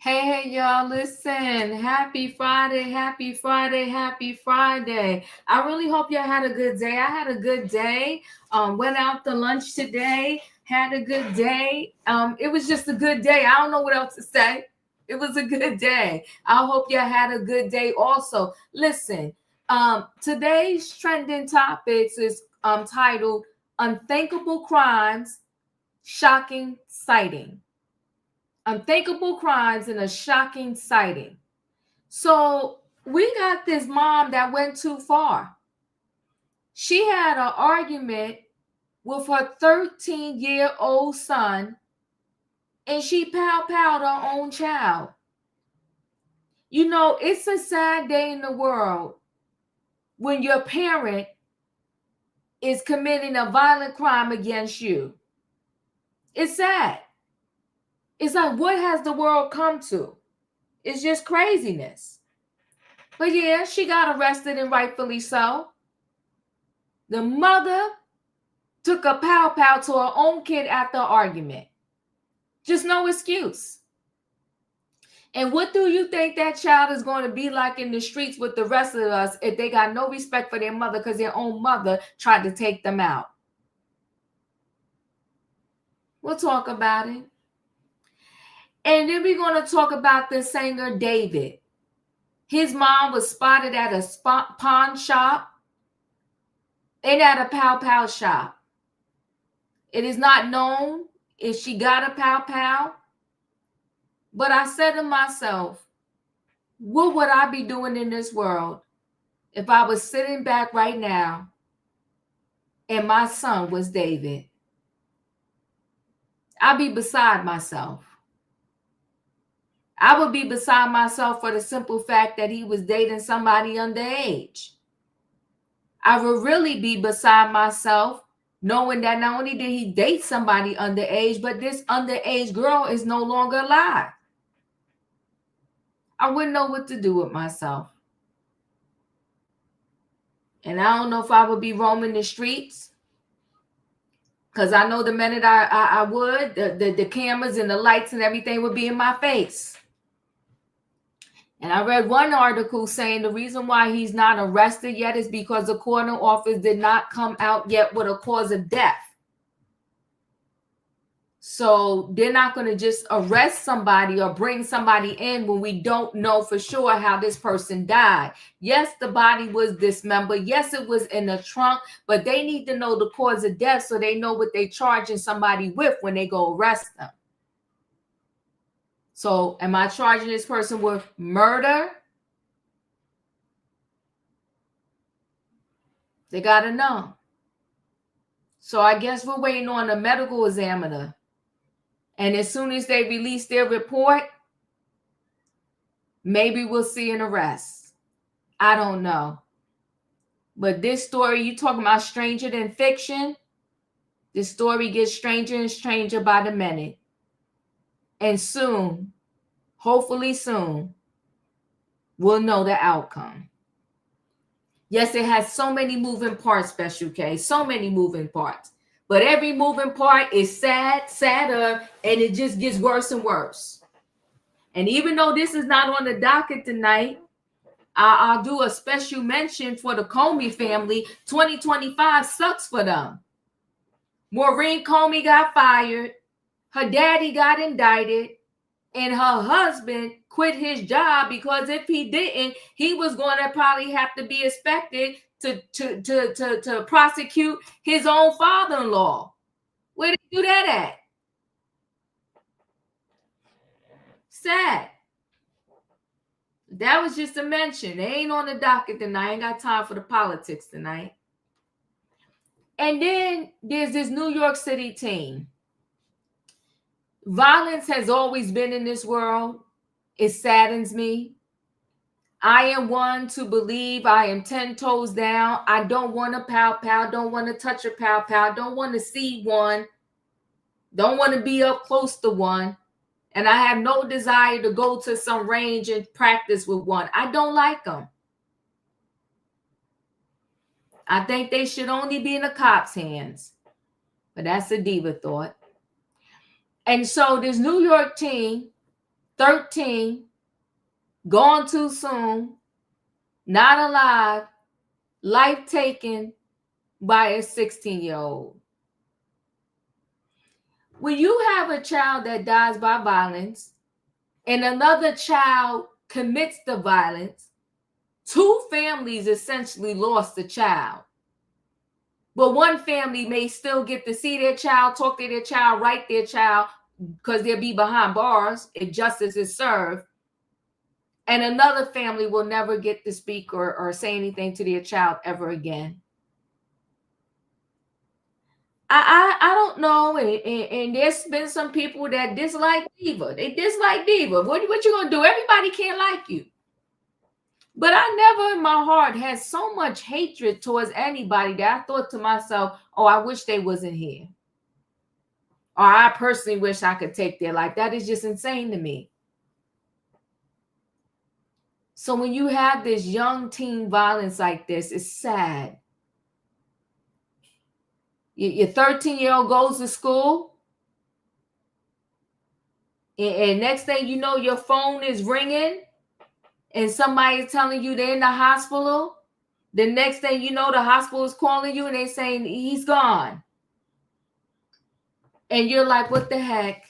Hey, y'all, listen. Happy Friday, happy Friday, happy Friday. I really hope y'all had a good day. I had a good day. Went out to lunch today, had a good day. It was just a good day. I don't know what else to say. It was a good day. I hope y'all had a good day also. Listen, today's trending topics is titled Unthinkable Crimes, Shocking Sighting. Unthinkable crimes and a shocking sighting. So we got this mom that went too far. She had an argument with her 13-year-old son, and she pow-powed her own child. You know, it's a sad day in the world when your parent is committing a violent crime against you. It's sad. It's like, what has the world come to? It's just craziness. But yeah, she got arrested, and rightfully so. The mother took a pow-pow to her own kid after argument. Just no excuse. And what do you think that child is going to be like in the streets with the rest of us if they got no respect for their mother because their own mother tried to take them out? We'll talk about it. And then we're going to talk about the singer David. His mom was spotted at a pawn shop and at a pow-pow shop. It is not known if she got a pow-pow, but I said to myself, what would I be doing in this world if I was sitting back right now and my son was David? I'd be beside myself. I would be beside myself for the simple fact that he was dating somebody underage. I would really be beside myself knowing that not only did he date somebody underage, but this underage girl is no longer alive. I wouldn't know what to do with myself. And I don't know if I would be roaming the streets, because I know the minute I would, the cameras and the lights and everything would be in my face. And I read one article saying the reason why he's not arrested yet is because the coroner office did not come out yet with a cause of death. So they're not going to just arrest somebody or bring somebody in when we don't know for sure how this person died. Yes, the body was dismembered. Yes, it was in the trunk, but they need to know the cause of death so they know what they're charging somebody with when they go arrest them. So am I charging this person with murder? They got to know. So I guess we're waiting on a medical examiner. And as soon as they release their report, maybe we'll see an arrest. I don't know. But this story, you talking about stranger than fiction? This story gets stranger and stranger by the minute. And soon, hopefully soon, we'll know the outcome. Yes, it has so many moving parts, Special K. So many moving parts. But every moving part is sad, sadder, and it just gets worse and worse. And even though this is not on the docket tonight, I'll do a special mention for the Comey family. 2025 sucks for them. Maureen Comey got fired. her daddy got indicted, and her husband quit his job because if he didn't, he was going to probably have to be expected to prosecute his own father-in-law. Where did he do that at? Sad. That was just a mention. They ain't on the docket tonight. I ain't got time for the politics tonight. And then there's this New York City teen. Violence has always been in this world. It saddens me. I am one to believe I am 10 toes down. I don't want to pow, don't want to touch a pow, don't want to see one, don't want to be up close to one. And I have no desire to go to some range and practice with one. I don't like them. I think they should only be in the cops' hands. But that's a diva thought. And so this New York teen, 13, gone too soon, not alive, life taken by a 16-year-old. When you have a child that dies by violence and another child commits the violence, two families essentially lost the child. But one family may still get to see their child, talk to their child, write their child, because they'll be behind bars if justice is served. And another family will never get to speak or say anything to their child ever again. I don't know. And there's been some people that dislike diva. They dislike diva. What you going to do? Everybody can't like you. But I never in my heart had so much hatred towards anybody that I thought to myself, oh, I wish they wasn't here. Or I personally wish I could take their life. That is just insane to me. So when you have this young teen violence like this, it's sad. Your 13-year-old goes to school, and next thing you know, your phone is ringing, and somebody is telling you they're in the hospital. The next thing you know, the hospital is calling you, and they're saying he's gone. And you're like, what the heck?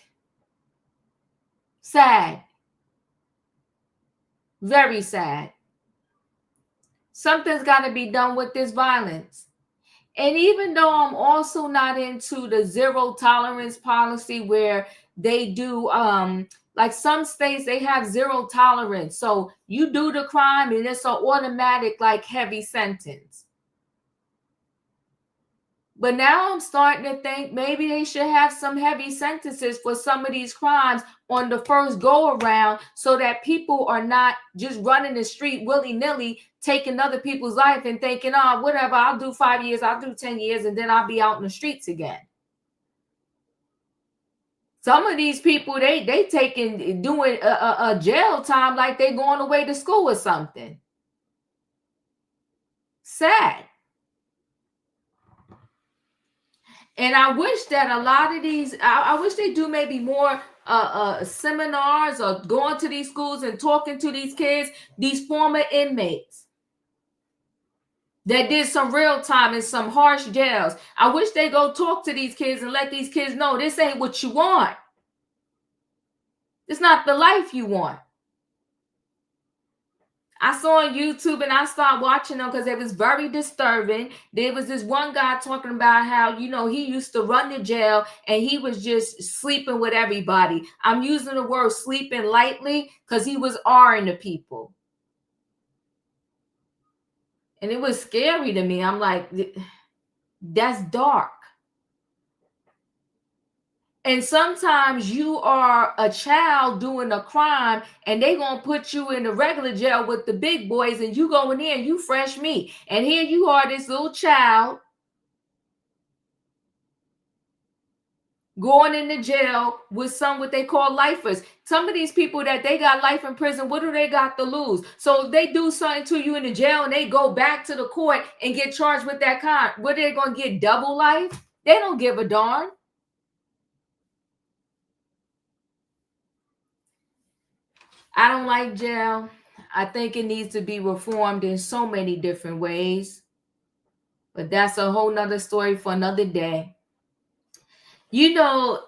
Sad. Very sad. Something's got to be done with this violence. And even though I'm also not into the zero tolerance policy where they do, like some states, they have zero tolerance. So you do the crime and it's an automatic, like, heavy sentence. But now I'm starting to think maybe they should have some heavy sentences for some of these crimes on the first go around so that people are not just running the street willy-nilly, taking other people's life and thinking, oh, whatever, I'll do 5 years, I'll do 10 years, and then I'll be out in the streets again. Some of these people, they taking, doing a jail time like they're going away to school or something. Sad. And I wish that a lot of these, I wish they do maybe more seminars or going to these schools and talking to these kids, these former inmates that did some real time in some harsh jails. I wish they go talk to these kids and let these kids know this ain't what you want. It's not the life you want. I saw on YouTube and I started watching them because it was very disturbing. There was this one guy talking about how, you know, he used to run the jail and he was just sleeping with everybody. I'm using the word sleeping lightly because he was R-ing the people. And it was scary to me. I'm like, that's dark. And sometimes you are a child doing a crime and they going to put you in the regular jail with the big boys and you go in there and you fresh meat. And here you are, this little child going into jail with some what they call lifers. Some of these people that they got life in prison, what do they got to lose? So if they do something to you in the jail and they go back to the court and get charged with that crime, what are they going to get, double life? They don't give a darn. I don't like jail. I think it needs to be reformed in so many different ways. But that's a whole nother story for another day. You know,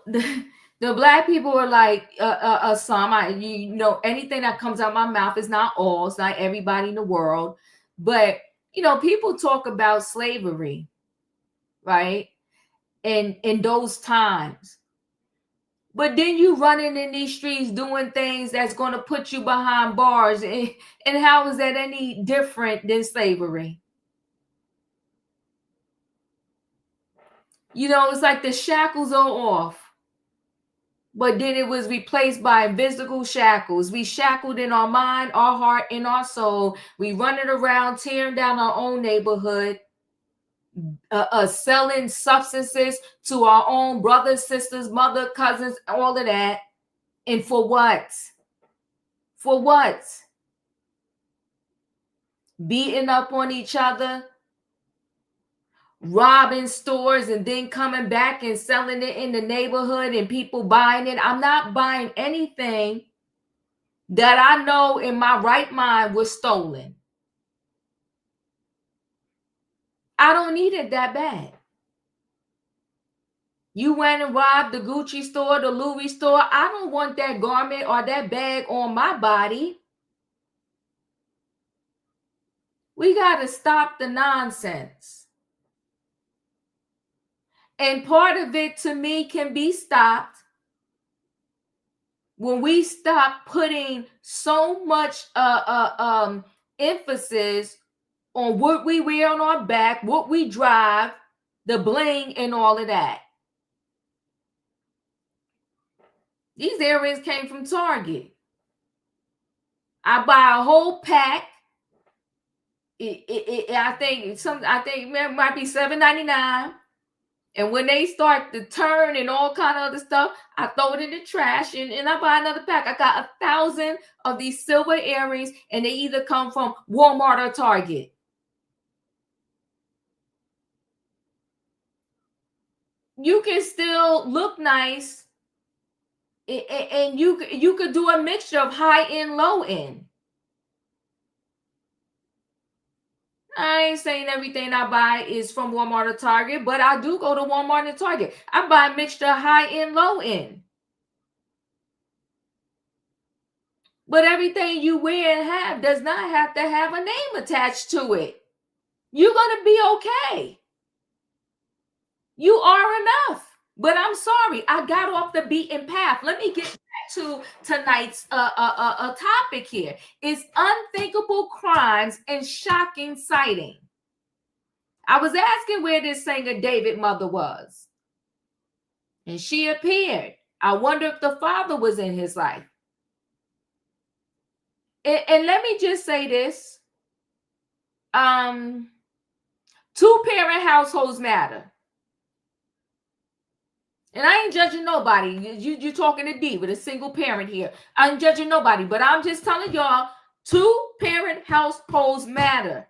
The black people are like some. You know, anything that comes out of my mouth is not all. It's not everybody in the world, but you know, people talk about slavery, right? And in those times, but then you running in these streets doing things that's going to put you behind bars, and how is that any different than slavery? You know, it's like the shackles are off. But then it was replaced by invisible shackles. We shackled in our mind, our heart, and our soul. We running around tearing down our own neighborhood, selling substances to our own brothers, sisters, mother, cousins, all of that. And for what? For what? Beating up on each other, robbing stores, and then coming back and selling it in the neighborhood and people buying it. I'm not buying anything that I know in my right mind was stolen. I don't need it that bad. You went and robbed the Gucci store, the Louis store. I don't want that garment or that bag on my body. We got to stop the nonsense. And part of it, to me, can be stopped when we stop putting so much emphasis on what we wear on our back, what we drive, the bling, and all of that. These earrings came from Target. I buy a whole pack. I think it might be $7.99. And when they start to turn and all kind of other stuff, I throw it in the trash and I buy another pack. I got 1,000 of these silver earrings, and they either come from Walmart or Target. You can still look nice, and you could do a mixture of high end, low end. I ain't saying everything I buy is from Walmart or Target, but I do go to Walmart and Target. I buy a mixture of high end, low end. But everything you wear and have does not have to have a name attached to it. You're going to be okay. You are enough. But I'm sorry, I got off the beaten path. Let me get back to tonight's topic here. It's unthinkable crimes and shocking sighting. I was asking where this singer David mother was, and she appeared. I wonder if the father was in his life. And let me just say this. Two-parent households matter. And I ain't judging nobody. You talking to D with a single parent here. I ain't judging nobody, but I'm just telling y'all, two-parent households matter.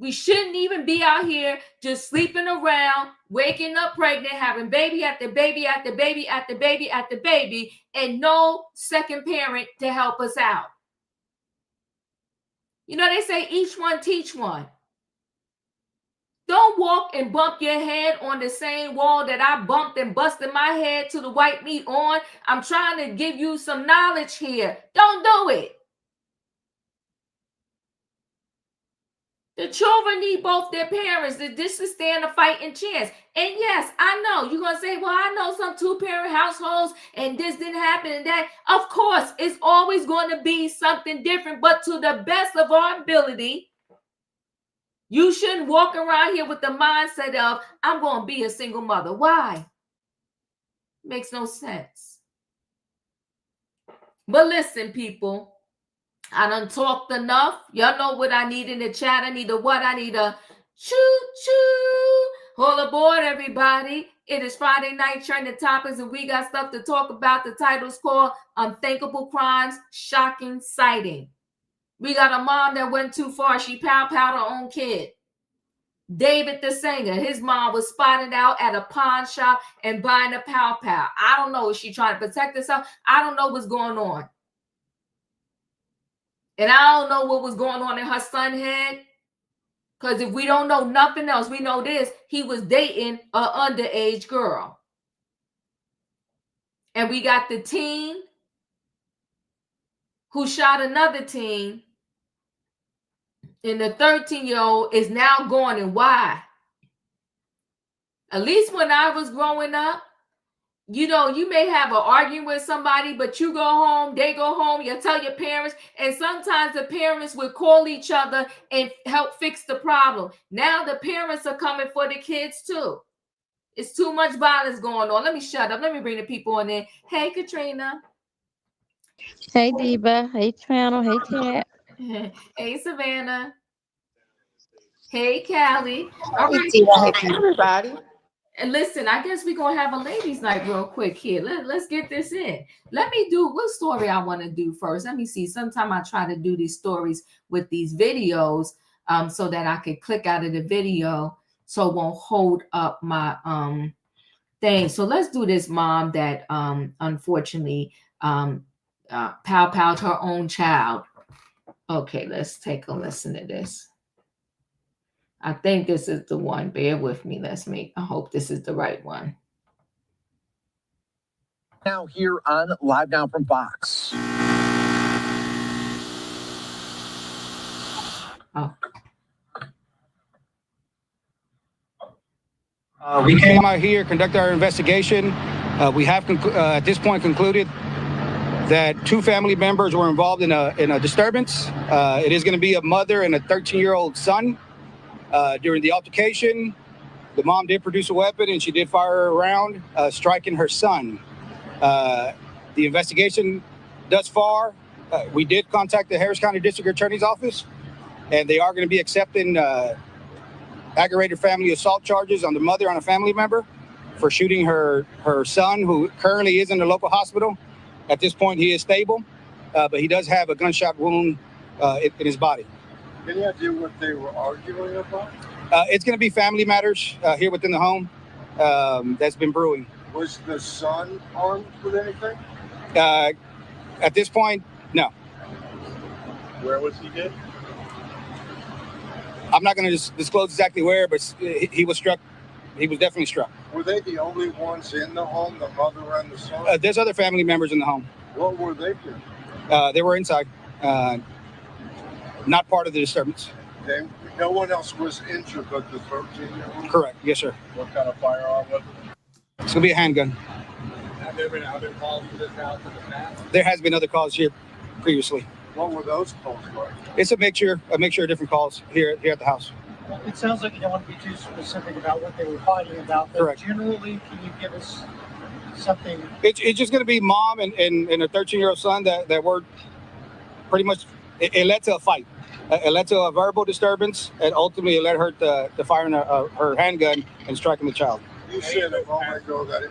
We shouldn't even be out here just sleeping around, waking up pregnant, having baby after baby after baby after baby after baby, and no second parent to help us out. You know, they say each one teach one. Don't walk and bump your head on the same wall that I bumped and busted my head to the white meat on. I'm trying to give you some knowledge here. Don't do it. The children need both their parents. This is stand a fighting chance. And yes, I know you're going to say, well, I know some two-parent households and this didn't happen and that. Of course, it's always going to be something different, but to the best of our ability, you shouldn't walk around here with the mindset of, I'm going to be a single mother. Why? Makes no sense. But listen, people, I done talked enough. Y'all know what I need in the chat. I need a what? I need a choo-choo. Hold aboard, everybody. It is Friday night trending topics, and we got stuff to talk about. The title's called Unthinkable Crimes, Shocking Sighting. We got a mom that went too far. She pow-powed her own kid. David the singer, his mom was spotted out at a pawn shop and buying a pow-pow. I don't know. Is she trying to protect herself? I don't know what's going on. And I don't know what was going on in her son's head. Because if we don't know nothing else, we know this. He was dating an underage girl. And we got the teen who shot another teen. And the 13-year-old is now going, and why? At least when I was growing up, you know, you may have an argument with somebody, but you go home, they go home, you tell your parents, and sometimes the parents would call each other and help fix the problem. Now the parents are coming for the kids too. It's too much violence going on. Let me shut up. Let me bring the people in there. Hey, Katrina. Hey, Diva. Hey, Channel. Hey, Cat. Hey, Savannah. Hey, Callie. All right. Hey, everybody. And listen, I guess we're going to have a ladies' night real quick here. Let's get this in. Let me do what story I want to do first. Let me see. Sometimes I try to do these stories with these videos so that I could click out of the video so it won't hold up my thing. So let's do this mom that unfortunately pow-powed her own child. Okay, let's take a listen to this. I think this is the one. Bear with me. I hope this is the right one. Now here on Live Now from Fox. Oh. We came out here, conducted our investigation. We have at this point concluded that 2 family members were involved in a disturbance. It is going to be a mother and a 13-year-old son. During the altercation, the mom did produce a weapon and she did fire a round, striking her son. The investigation thus far, we did contact the Harris County District Attorney's Office, and they are going to be accepting aggravated family assault charges on the mother on a family member for shooting her son, who currently is in the local hospital. At this point, he is stable, but he does have a gunshot wound in his body. Any idea what they were arguing about? It's going to be family matters here within the home that's been brewing. Was the son armed with anything? At this point, no. Where was he hit? I'm not going to disclose exactly where, but he was struck. He was definitely struck. Were they the only ones in the home, the mother and the son? There's other family members in the home. What were they doing? They were inside. Not part of the disturbance. Okay. No one else was injured but the 13-year-old? Correct. Yes, sir. What kind of firearm was it? It's going to be a handgun. Have there been other calls to this house in the past? There has been other calls here previously. What were those calls like? It's a mixture of different calls here at the house. It sounds like you don't want to be too specific about what they were fighting about, but correct. Generally, can you give us something? It's just going to be mom and a 13-year-old son that were pretty much, it led to a fight. It led to a verbal disturbance, and ultimately it led her to firing her handgun and striking the child. You said a moment ago that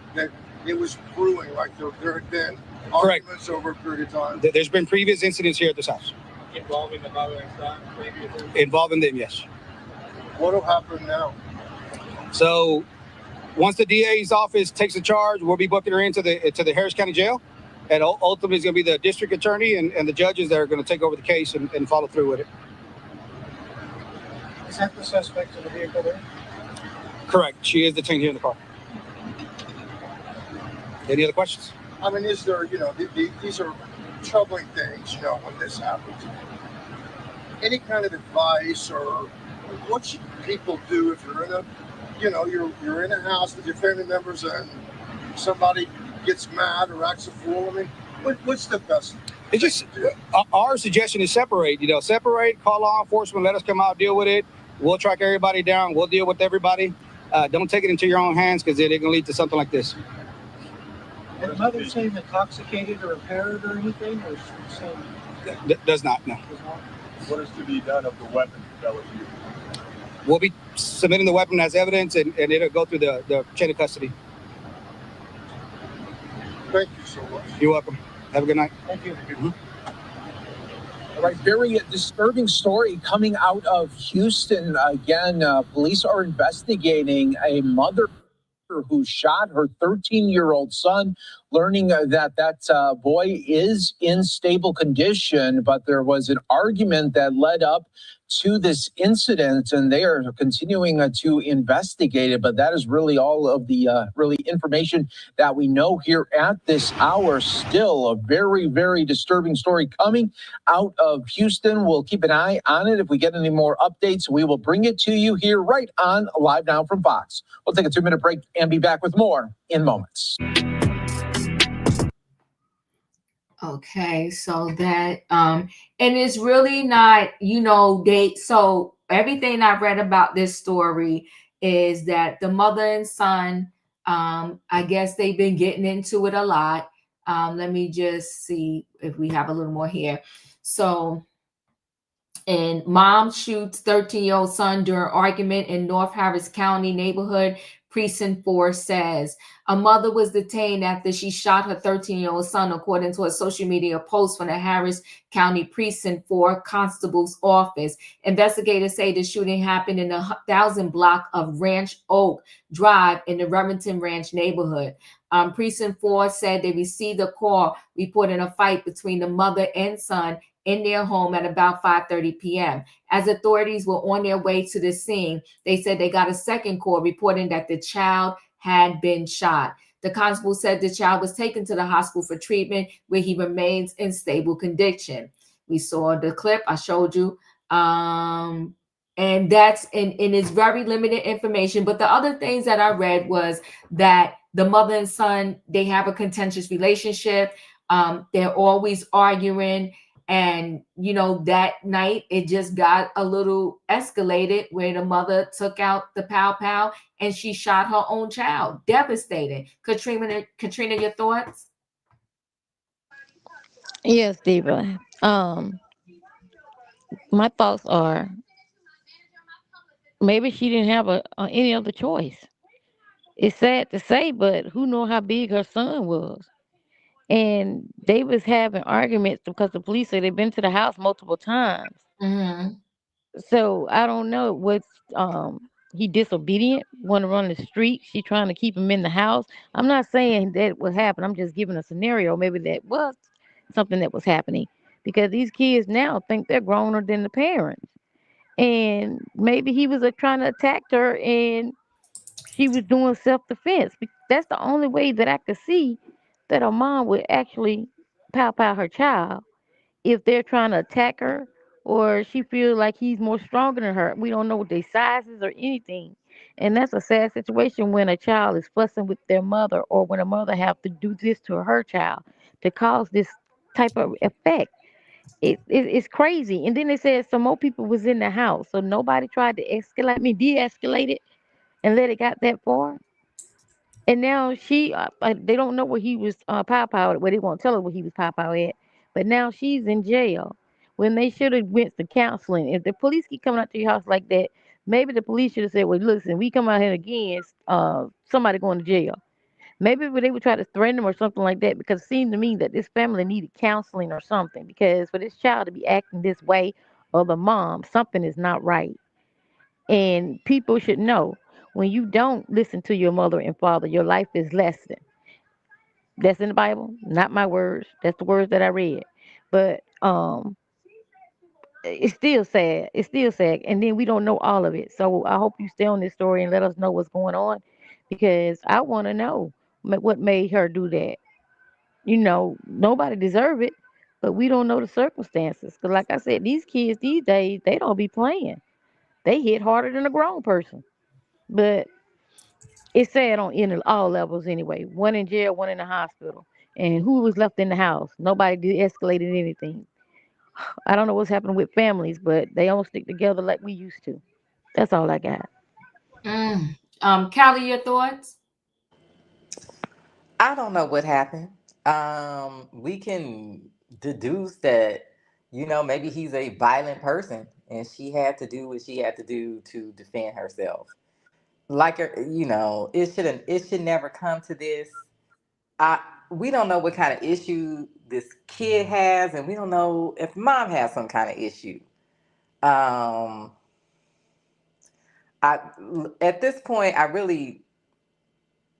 it was brewing, like there had been arguments over a period of time. There's been previous incidents here at this house. Involving the mother and son previously? Involving them, yes. What will happen now? So once the DA's office takes the charge, we'll be booking her into the Harris County Jail. And ultimately it's going to be the district attorney and the judges that are going to take over the case and follow through with it. Is that the suspect in the vehicle there? Correct. She is detained here in the car. Any other questions? I mean, is there, these are troubling things, when this happens. Any kind of advice or what should people do if you're in a, you're in a house with your family members and somebody gets mad or acts a fool? I mean, what's the best? It's just, our suggestion is separate, separate, call law enforcement, let us come out, deal with it. We'll track everybody down. We'll deal with everybody. Don't take it into your own hands because it can lead to something like this. Did the mother seem intoxicated or impaired or anything? Or Does not, no. What is to be done of the weapon that was used? We'll be submitting the weapon as evidence and it'll go through the chain of custody. Thank you so much. You're welcome. Have a good night. Thank you. Mm-hmm. All right, very disturbing story coming out of Houston. Again, police are investigating a mother who shot her 13-year-old son, learning that boy is in stable condition, but there was an argument that led up to this incident, and they are continuing to investigate it. But that is really all of the really information that we know here at this hour. Still a very, very disturbing story coming out of Houston. We'll keep an eye on it. If we get any more updates, we will bring it to you here right on Live Now from Fox. We'll take a 2-minute break and be back with more in moments. Okay, so that and it's really not, so everything I've read about this story is that the mother and son, I guess they've been getting into it a lot. Let me just see if we have a little more here. So, and mom shoots 13-year-old son during argument in North Harris County neighborhood. Precinct 4 says a mother was detained after she shot her 13-year-old son, according to a social media post from the Harris County Precinct 4 Constable's office. Investigators say the shooting happened in the 1000 block of Ranch Oak Drive in the Remington Ranch neighborhood. Precinct 4 said they received a call reporting a fight between the mother and son in their home at about 5:30 p.m. As authorities were on their way to the scene, they said they got a second call reporting that the child had been shot. The constable said the child was taken to the hospital for treatment, where he remains in stable condition. We saw the clip I showed you. And that's in it's very limited information. But the other things that I read was that the mother and son, they have a contentious relationship. They're always arguing. And, that night it just got a little escalated where the mother took out the pow and she shot her own child. Devastating. Katrina, your thoughts? Yes, Diva. My thoughts are maybe she didn't have any other choice. It's sad to say, but who know how big her son was? And they was having arguments because the police said they've been to the house multiple times. Mm-hmm. So I don't know what's he disobedient, want to run the street. She trying to keep him in the house. I'm not saying that would happen. I'm just giving a scenario. Maybe that was something that was happening because these kids now think they're growner than the parents. And maybe he was trying to attack her and she was doing self-defense. That's the only way that I could see that a mom would actually pow her child if they're trying to attack her or she feels like he's more stronger than her. We don't know what their sizes or anything. And that's a sad situation when a child is fussing with their mother or when a mother have to do this to her child to cause this type of effect. It's crazy. And then they said some more people was in the house. So nobody tried to de-escalate it and let it got that far. And now they don't know where he was pow. Well, they won't tell her where he was pow at. But now she's in jail when they should have went to counseling. If the police keep coming out to your house like that, maybe the police should have said, well, listen, we come out here again, somebody going to jail. Maybe they would try to threaten them or something like that because it seemed to me that this family needed counseling or something because for this child to be acting this way or the mom, something is not right. And people should know when you don't listen to your mother and father, your life is lessened. That's in the Bible, not my words. That's the words that I read. But it's still sad. It's still sad. And then we don't know all of it. So I hope you stay on this story and let us know what's going on because I want to know what made her do that. Nobody deserve it, but we don't know the circumstances. Because like I said, these kids these days, they don't be playing. They hit harder than a grown person. But it's sad on all levels anyway. One in jail, one in the hospital. And who was left in the house? Nobody de-escalated anything. I don't know what's happening with families, but they don't stick together like we used to. That's all I got. Callie, your thoughts? I don't know what happened. We can deduce that, maybe he's a violent person and she had to do what she had to do to defend herself. Like, it should never come to this. We don't know what kind of issue this kid has, and we don't know if mom has some kind of issue. At this point, I really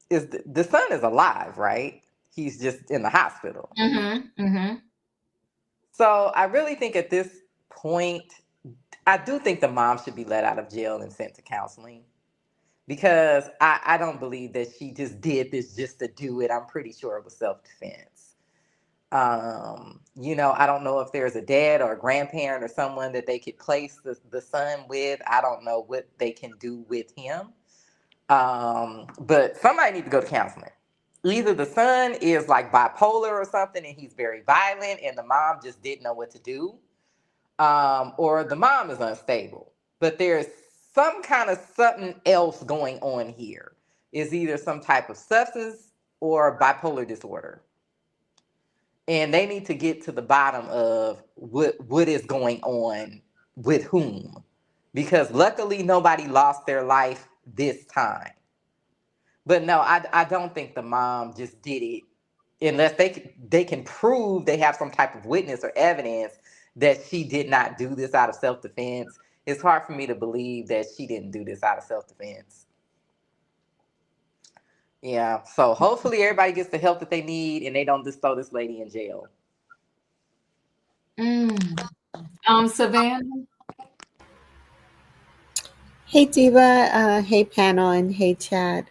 the son is alive, right? He's just in the hospital. Mm-hmm. Mm-hmm. So I really think at this point, I do think the mom should be let out of jail and sent to counseling, because I don't believe that she just did this just to do it. I'm pretty sure it was self-defense. I don't know if there's a dad or a grandparent or someone that they could place the son with. I don't know what they can do with him. But somebody need to go to counseling. Either the son is like bipolar or something and he's very violent and the mom just didn't know what to do, or the mom is unstable. But there's some kind of something else going on here. It's either some type of substance or bipolar disorder. And they need to get to the bottom of what is going on with whom. Because luckily nobody lost their life this time. But no, I don't think the mom just did it unless they can prove they have some type of witness or evidence that she did not do this out of self-defense. It's hard for me to believe that she didn't do this out of self-defense. Yeah, so hopefully everybody gets the help that they need and they don't just throw this lady in jail. Savannah? Hey Diva, hey panel, and hey Chad.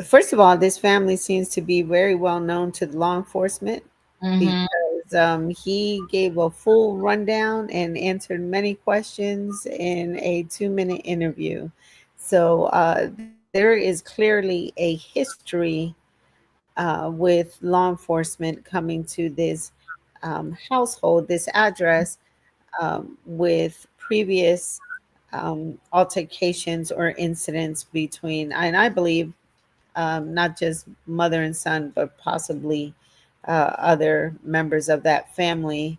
First of all, this family seems to be very well known to law enforcement because he gave a full rundown and answered many questions in a 2-minute interview. So there is clearly a history with law enforcement coming to this household, this address, with previous altercations or incidents between, and I believe not just mother and son, but possibly other members of that family.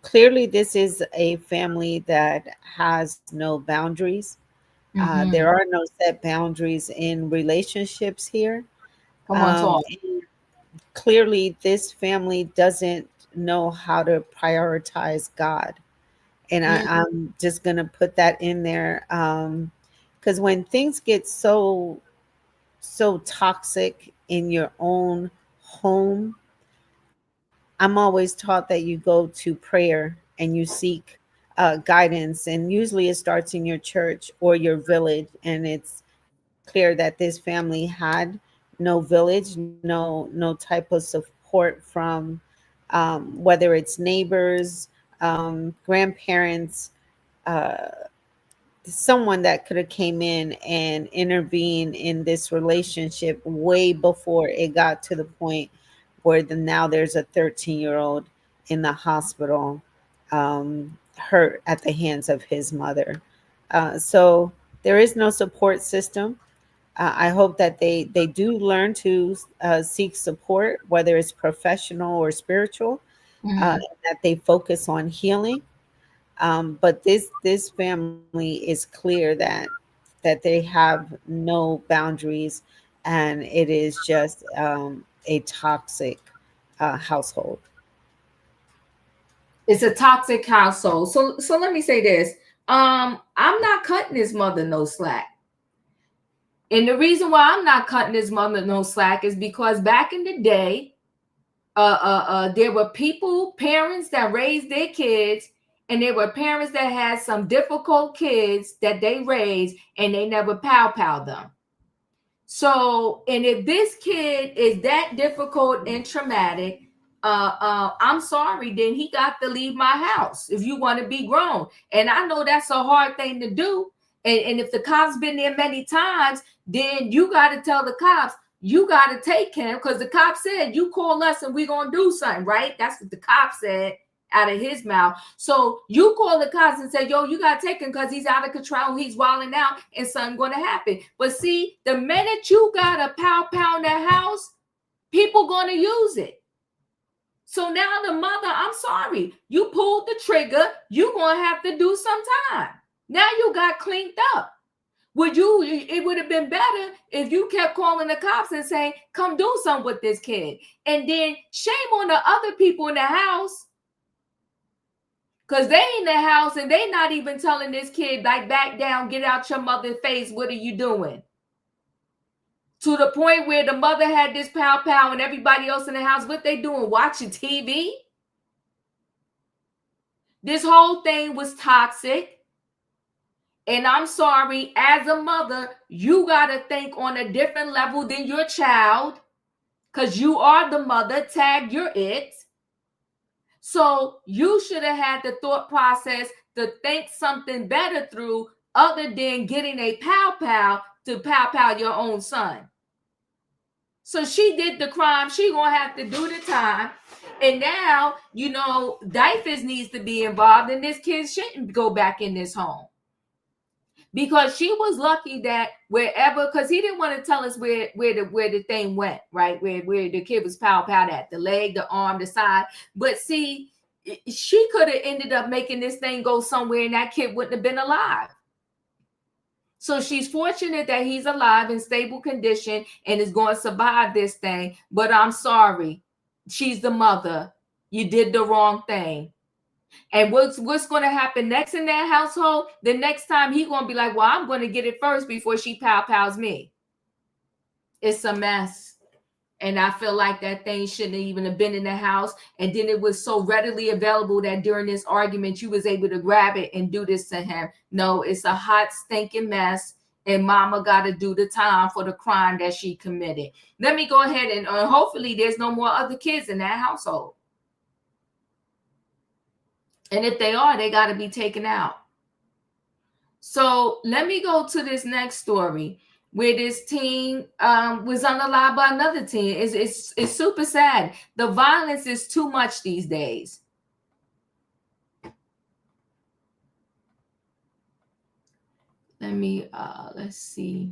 Clearly, this is a family that has no boundaries. There are no set boundaries in relationships here. Come on, talk. Clearly, this family doesn't know how to prioritize God. And I'm just going to put that in there because when things get so toxic in your own home, I'm always taught that you go to prayer and you seek guidance, and usually it starts in your church or your village. And it's clear that this family had no village, no type of support from whether it's neighbors, grandparents, uh, someone that could have came in and intervened in this relationship way before it got to the point where now there's a 13-year-old in the hospital, hurt at the hands of his mother. So there is no support system. I hope that they do learn to seek support, whether it's professional or spiritual, that they focus on healing. But this family is clear that they have no boundaries, and it is just a toxic household. It's a toxic household. So let me say this. I'm not cutting his mother no slack. And the reason why I'm not cutting his mother no slack is because back in the day, there were parents that raised their kids, and there were parents that had some difficult kids that they raised, and they never pow them. So, and if this kid is that difficult and traumatic, I'm sorry, then he got to leave my house if you want to be grown. And I know that's a hard thing to do. And if the cops been there many times, then you got to tell the cops, you got to take him, because the cop said, you call us and we're going to do something, right? That's what the cop said out of his mouth. So you call the cops and say, yo, you got to take him because he's out of control, he's wilding out, and something going to happen. But see, the minute you got a pow in the house, people going to use it. So now the mother, I'm sorry, you pulled the trigger, you're going to have to do some time. Now you got cleaned up. It would have been better if you kept calling the cops and saying, come do something with this kid. And then shame on the other people in the house, because they in the house and they not even telling this kid, like, back down, get out your mother's face. What are you doing? To the point where the mother had this pow and everybody else in the house, what they doing? Watching TV? This whole thing was toxic. And I'm sorry, as a mother, you got to think on a different level than your child, because you are the mother, tag you're it. So you should have had the thought process to think something better through other than getting a pow-pow to pow-pow your own son. So she did the crime. She gonna have to do the time. And now, you know, DIFAS needs to be involved, and this kid shouldn't go back in this home. Because she was lucky that wherever, because he didn't want to tell us where the thing went, right? Where the kid was pow-powed at, the leg, the arm, the side. But see, she could have ended up making this thing go somewhere and that kid wouldn't have been alive. So she's fortunate that he's alive in stable condition and is going to survive this thing. But I'm sorry, she's the mother. You did the wrong thing. And what's going to happen next in that household? The next time he's going to be like, well, I'm going to get it first before she pow-pows me. It's a mess. And I feel like that thing shouldn't even have been in the house. And then it was so readily available that during this argument, you was able to grab it and do this to him. No, it's a hot, stinking mess. And mama got to do the time for the crime that she committed. Let me go ahead and hopefully there's no more other kids in that household. And if they are, they got to be taken out. So let me go to this next story where this teen was unalived by another teen. It's super sad. The violence is too much these days. Let me, let's see.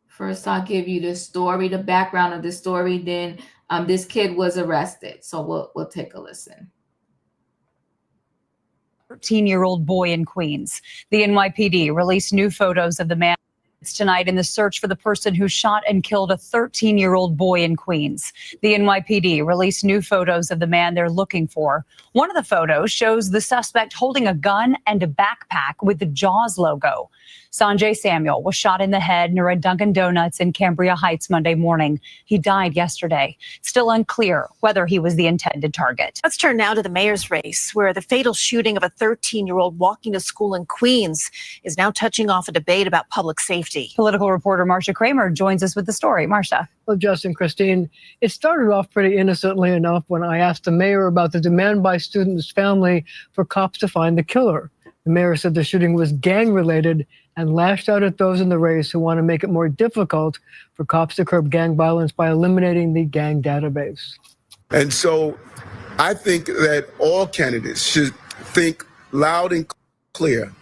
First, I'll give you the story, the background of the story. Then this kid was arrested. So we'll take a listen. 13-year-old boy in Queens. The NYPD released new photos of the man tonight in the search for the person who shot and killed a 13-year-old boy in Queens. The NYPD released new photos of the man they're looking for. One of the photos shows the suspect holding a gun and a backpack with the Jaws logo. Sanjay Samuel was shot in the head near a Dunkin' Donuts in Cambria Heights Monday morning. He died yesterday. Still unclear whether he was the intended target. Let's turn now to the mayor's race, where the fatal shooting of a 13-year-old walking to school in Queens is now touching off a debate about public safety. Political reporter Marcia Kramer joins us with the story. Marcia. Well, Justin, Christine, it started off pretty innocently enough when I asked the mayor about the demand by students' family for cops to find the killer. The mayor said the shooting was gang-related and lashed out at those in the race who want to make it more difficult for cops to curb gang violence by eliminating the gang database. And so I think that all candidates should think loud and clear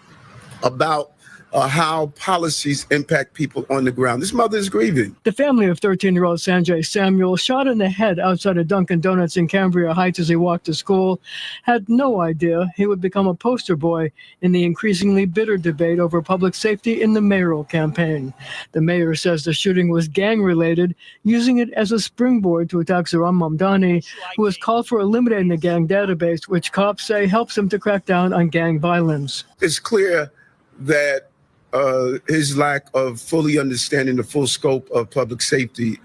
about how policies impact people on the ground. This mother is grieving. The family of 13-year-old Sanjay Samuel, shot in the head outside a Dunkin' Donuts in Cambria Heights as he walked to school, had no idea he would become a poster boy in the increasingly bitter debate over public safety in the mayoral campaign. The mayor says the shooting was gang-related, using it as a springboard to attack Zohran Mamdani, who has called for eliminating the gang database, which cops say helps him to crack down on gang violence. It's clear that his lack of fully understanding the full scope of public safety,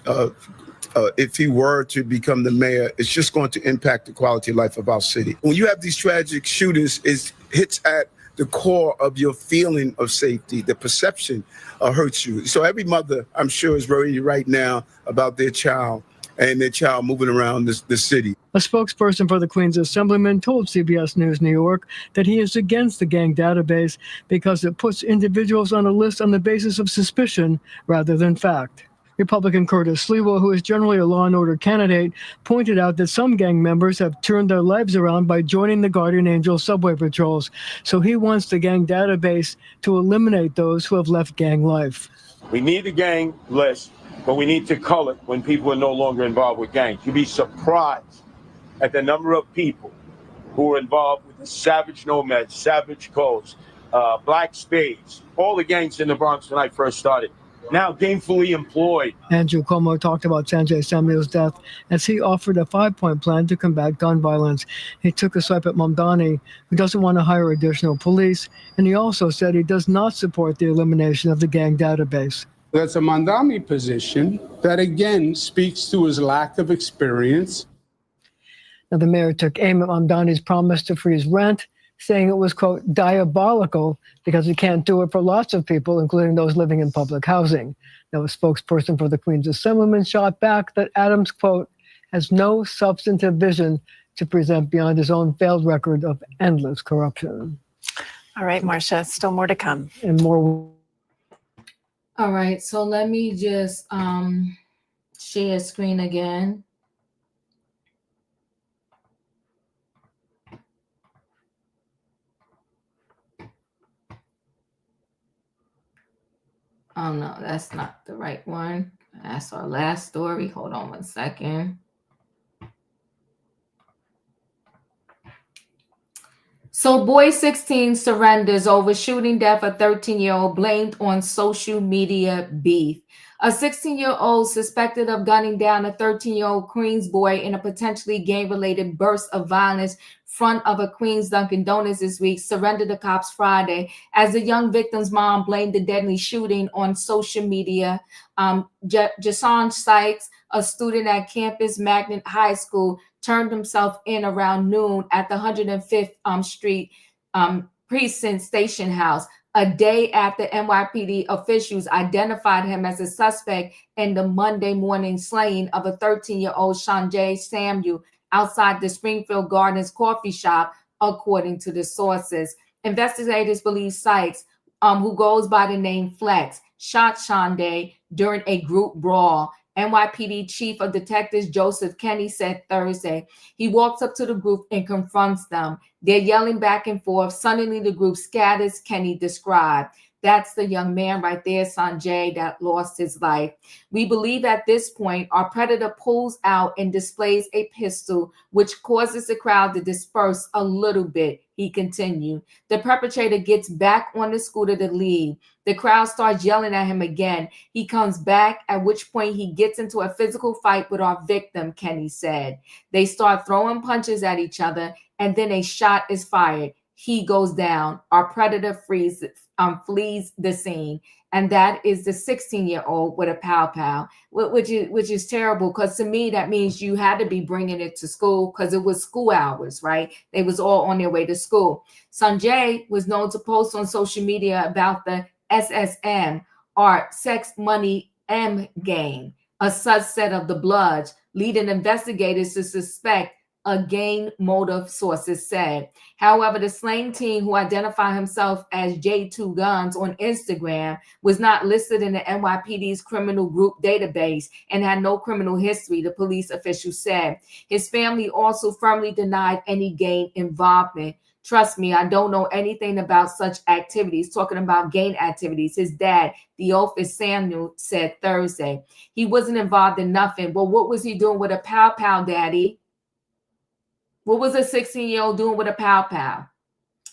if he were to become the mayor, it's just going to impact the quality of life of our city. When you have these tragic shootings, it hits at the core of your feeling of safety. The perception hurts you. So every mother, I'm sure, is worried right now about their child and their child moving around the city. A spokesperson for the Queens Assemblyman told CBS News New York that he is against the gang database because it puts individuals on a list on the basis of suspicion rather than fact. Republican Curtis Sliwa, who is generally a law and order candidate, pointed out that some gang members have turned their lives around by joining the Guardian Angel subway patrols. So he wants the gang database to eliminate those who have left gang life. We need the gang list, but we need to cull it when people are no longer involved with gangs. You'd be surprised at the number of people who are involved with the Savage Nomads, Savage Codes, Black Spades, all the gangs in the Bronx when I first started, now gainfully employed. Andrew Cuomo talked about Sanjay Samuel's death as he offered a 5-point plan to combat gun violence. He took a swipe at Mamdani, who doesn't want to hire additional police, and he also said he does not support the elimination of the gang database. That's a Mandami position that, again, speaks to his lack of experience. Now, the mayor took aim at Mamdani's promise to freeze rent, saying it was, quote, diabolical because he can't do it for lots of people, including those living in public housing. Now, a spokesperson for the Queens Assemblyman shot back that Adams, quote, has no substantive vision to present beyond his own failed record of endless corruption. All right, Marcia, still more to come. And more. All right, so let me just share screen again. Oh no, that's not the right one. That's our last story. Hold on one second. So boy 16 surrenders over shooting death a 13-year-old blamed on social media beef. A 16-year-old suspected of gunning down a 13-year-old Queens boy in a potentially gang-related burst of violence front of a Queens Dunkin' Donuts this week surrendered to cops Friday as the young victim's mom blamed the deadly shooting on social media. Jason Sykes, a student at Campus Magnet High School, turned himself in around noon at the 105th Street Precinct Station House, a day after NYPD officials identified him as a suspect in the Monday morning slaying of a 13-year-old Sanjay Samuel outside the Springfield Gardens coffee shop, according to the sources. Investigators believe Sykes, who goes by the name Flex, shot Sanjay during a group brawl. NYPD Chief of Detectives Joseph Kenny said Thursday. He walks up to the group and confronts them. They're yelling back and forth. Suddenly, the group scatters, Kenny described. That's the young man right there, Sanjay, that lost his life. We believe at this point, our predator pulls out and displays a pistol, which causes the crowd to disperse a little bit, he continued. The perpetrator gets back on the scooter to leave. The crowd starts yelling at him again. He comes back, at which point he gets into a physical fight with our victim, Kenny said. They start throwing punches at each other, and then a shot is fired. He goes down. Our predator flees the scene, and that is the 16-year-old with a pow, which is terrible, because to me that means you had to be bringing it to school because it was school hours, right? They was all on their way to school. Sanjay was known to post on social media about the SSM, or Sex Money M game, a subset of the Bloods, leading investigators to suspect a gang motive, sources said. However, the slain teen, who identified himself as J2 Guns on Instagram, was not listed in the NYPD's criminal group database and had no criminal history, the police official said. His family also firmly denied any gang involvement. Trust me, I don't know anything about such activities, talking about gang activities. His dad, Theophilus Samuel, said Thursday. He wasn't involved in nothing. Well, what was he doing with a pow, daddy? What was a 16-year-old doing with a pow?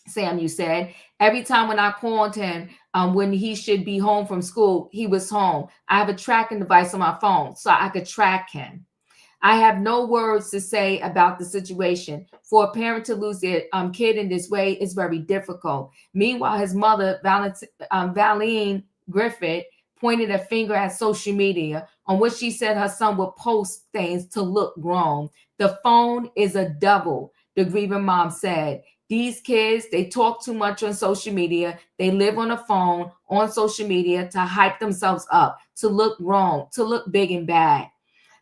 Samuel said. Every time when I called him, when he should be home from school, he was home. I have a tracking device on my phone so I could track him. I have no words to say about the situation. For a parent to lose their kid in this way is very difficult. Meanwhile, his mother, Valine Griffith, pointed a finger at social media, on which she said her son would post things to look grown. The phone is a devil, the grieving mom said. These kids, they talk too much on social media. They live on a phone, on social media, to hype themselves up, to look grown, to look big and bad.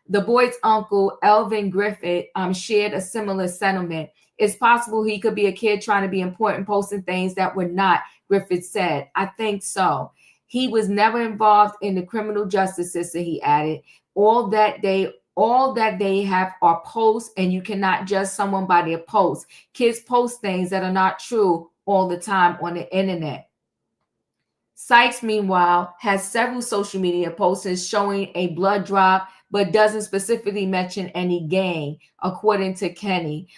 The boy's uncle, Elvin Griffith, shared a similar sentiment. It's possible he could be a kid trying to be important, posting things that were not, Griffith said. I think so. He was never involved in the criminal justice system, he added. All that they have are posts, and you cannot judge someone by their posts. Kids post things that are not true all the time on the internet. Sykes, meanwhile, has several social media posts showing a blood drop, but doesn't specifically mention any gang, according to Kenny.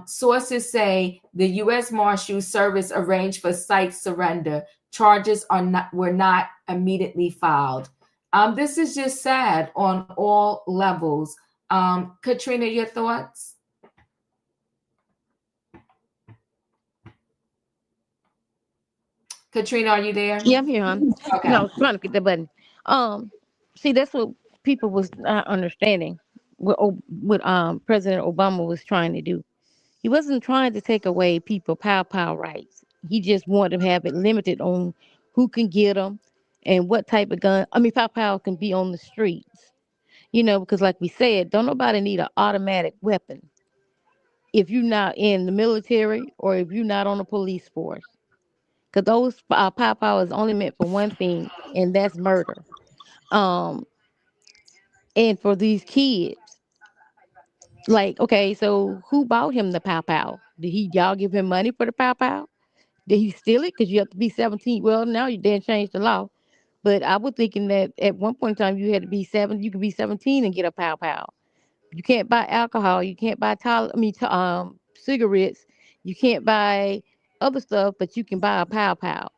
Sources say the U.S. Marshal Service arranged for Sykes' surrender. Charges were not immediately filed. This is just sad on all levels. Katrina, your thoughts? Katrina, are you there? Yeah, I'm here, hon. Okay. No, I was trying to get the button. See, that's what people was not understanding. What President Obama was trying to do. He wasn't trying to take away people pow rights. He just wanted to have it limited on who can get them and what type of gun. I mean, pow can be on the streets. Because like we said, don't nobody need an automatic weapon if you're not in the military or if you're not on the police force. Because those pow is only meant for one thing, and that's murder. Um, and for these kids, like, okay, so who bought him the pow? Did y'all give him money for the pow? Did he steal it? Because you have to be 17. Well, now you didn't change the law. But I was thinking that at one point in time you had to be 7. You could be 17 and get a pow. You can't buy alcohol. You can't buy cigarettes. You can't buy other stuff, but you can buy a pow.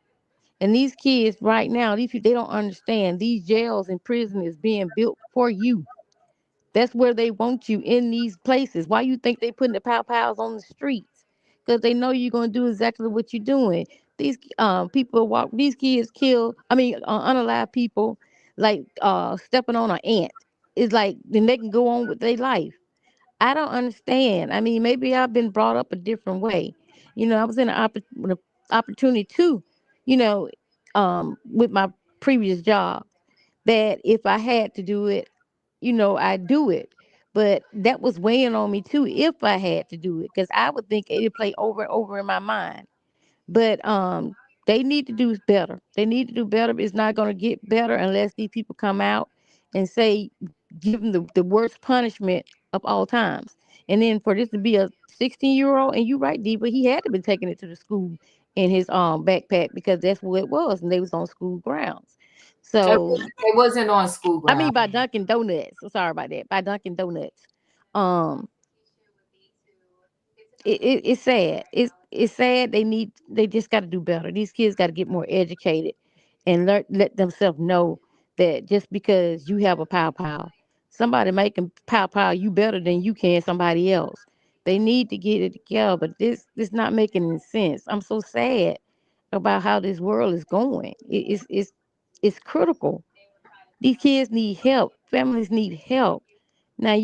And these kids right now, these people, they don't understand. These jails and prison is being built for you. That's where they want you, in these places. Why you think they putting the pows on the streets? Because they know you're going to do exactly what you're doing. These these kids kill, unalive people, like stepping on an ant. It's like, then they can go on with their life. I don't understand. I mean, maybe I've been brought up a different way. I was in an opportunity too, with my previous job, that if I had to do it, I'd do it. But that was weighing on me too, if I had to do it, because I would think it'd play over and over in my mind. But they need to do better. They need to do better. It's not going to get better unless these people come out and say, give them the worst punishment of all times. And then for this to be a 16-year-old, and you right, D, but he had to be taking it to the school in his backpack, because that's what it was, and they was on school grounds. So It wasn't on school grounds. by Dunkin' Donuts. Sorry about that. By Dunkin' Donuts. Um, it's sad. It's sad. They just got to do better. These kids got to get more educated and let themselves know that just because you have a somebody making pow you better than you can somebody else. They need to get it together. But this not making any sense. I'm so sad about how this world is going. It's critical. These kids need help. Families need help. Now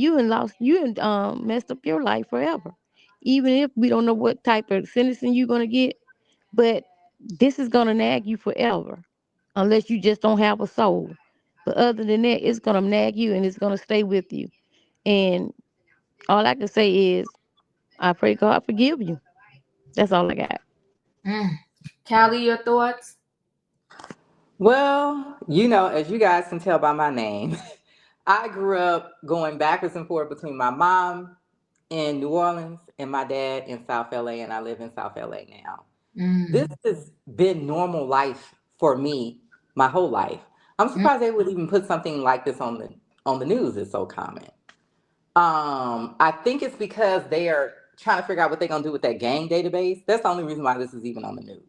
messed up your life forever. Even if we don't know what type of sentencing you're gonna get, but this is gonna nag you forever, unless you just don't have a soul. But other than that, it's gonna nag you and it's gonna stay with you. And all I can say is, I pray God forgive you. That's all I got. Callie, your thoughts? Well, as you guys can tell by my name, I grew up going backwards and forth between my mom in New Orleans and my dad in South LA, and I live in South LA now. This has been normal life for me my whole life. I'm surprised they would even put something like this on the news. It's so common. I think it's because they are trying to figure out what they're gonna do with that gang database. That's the only reason why this is even on the news.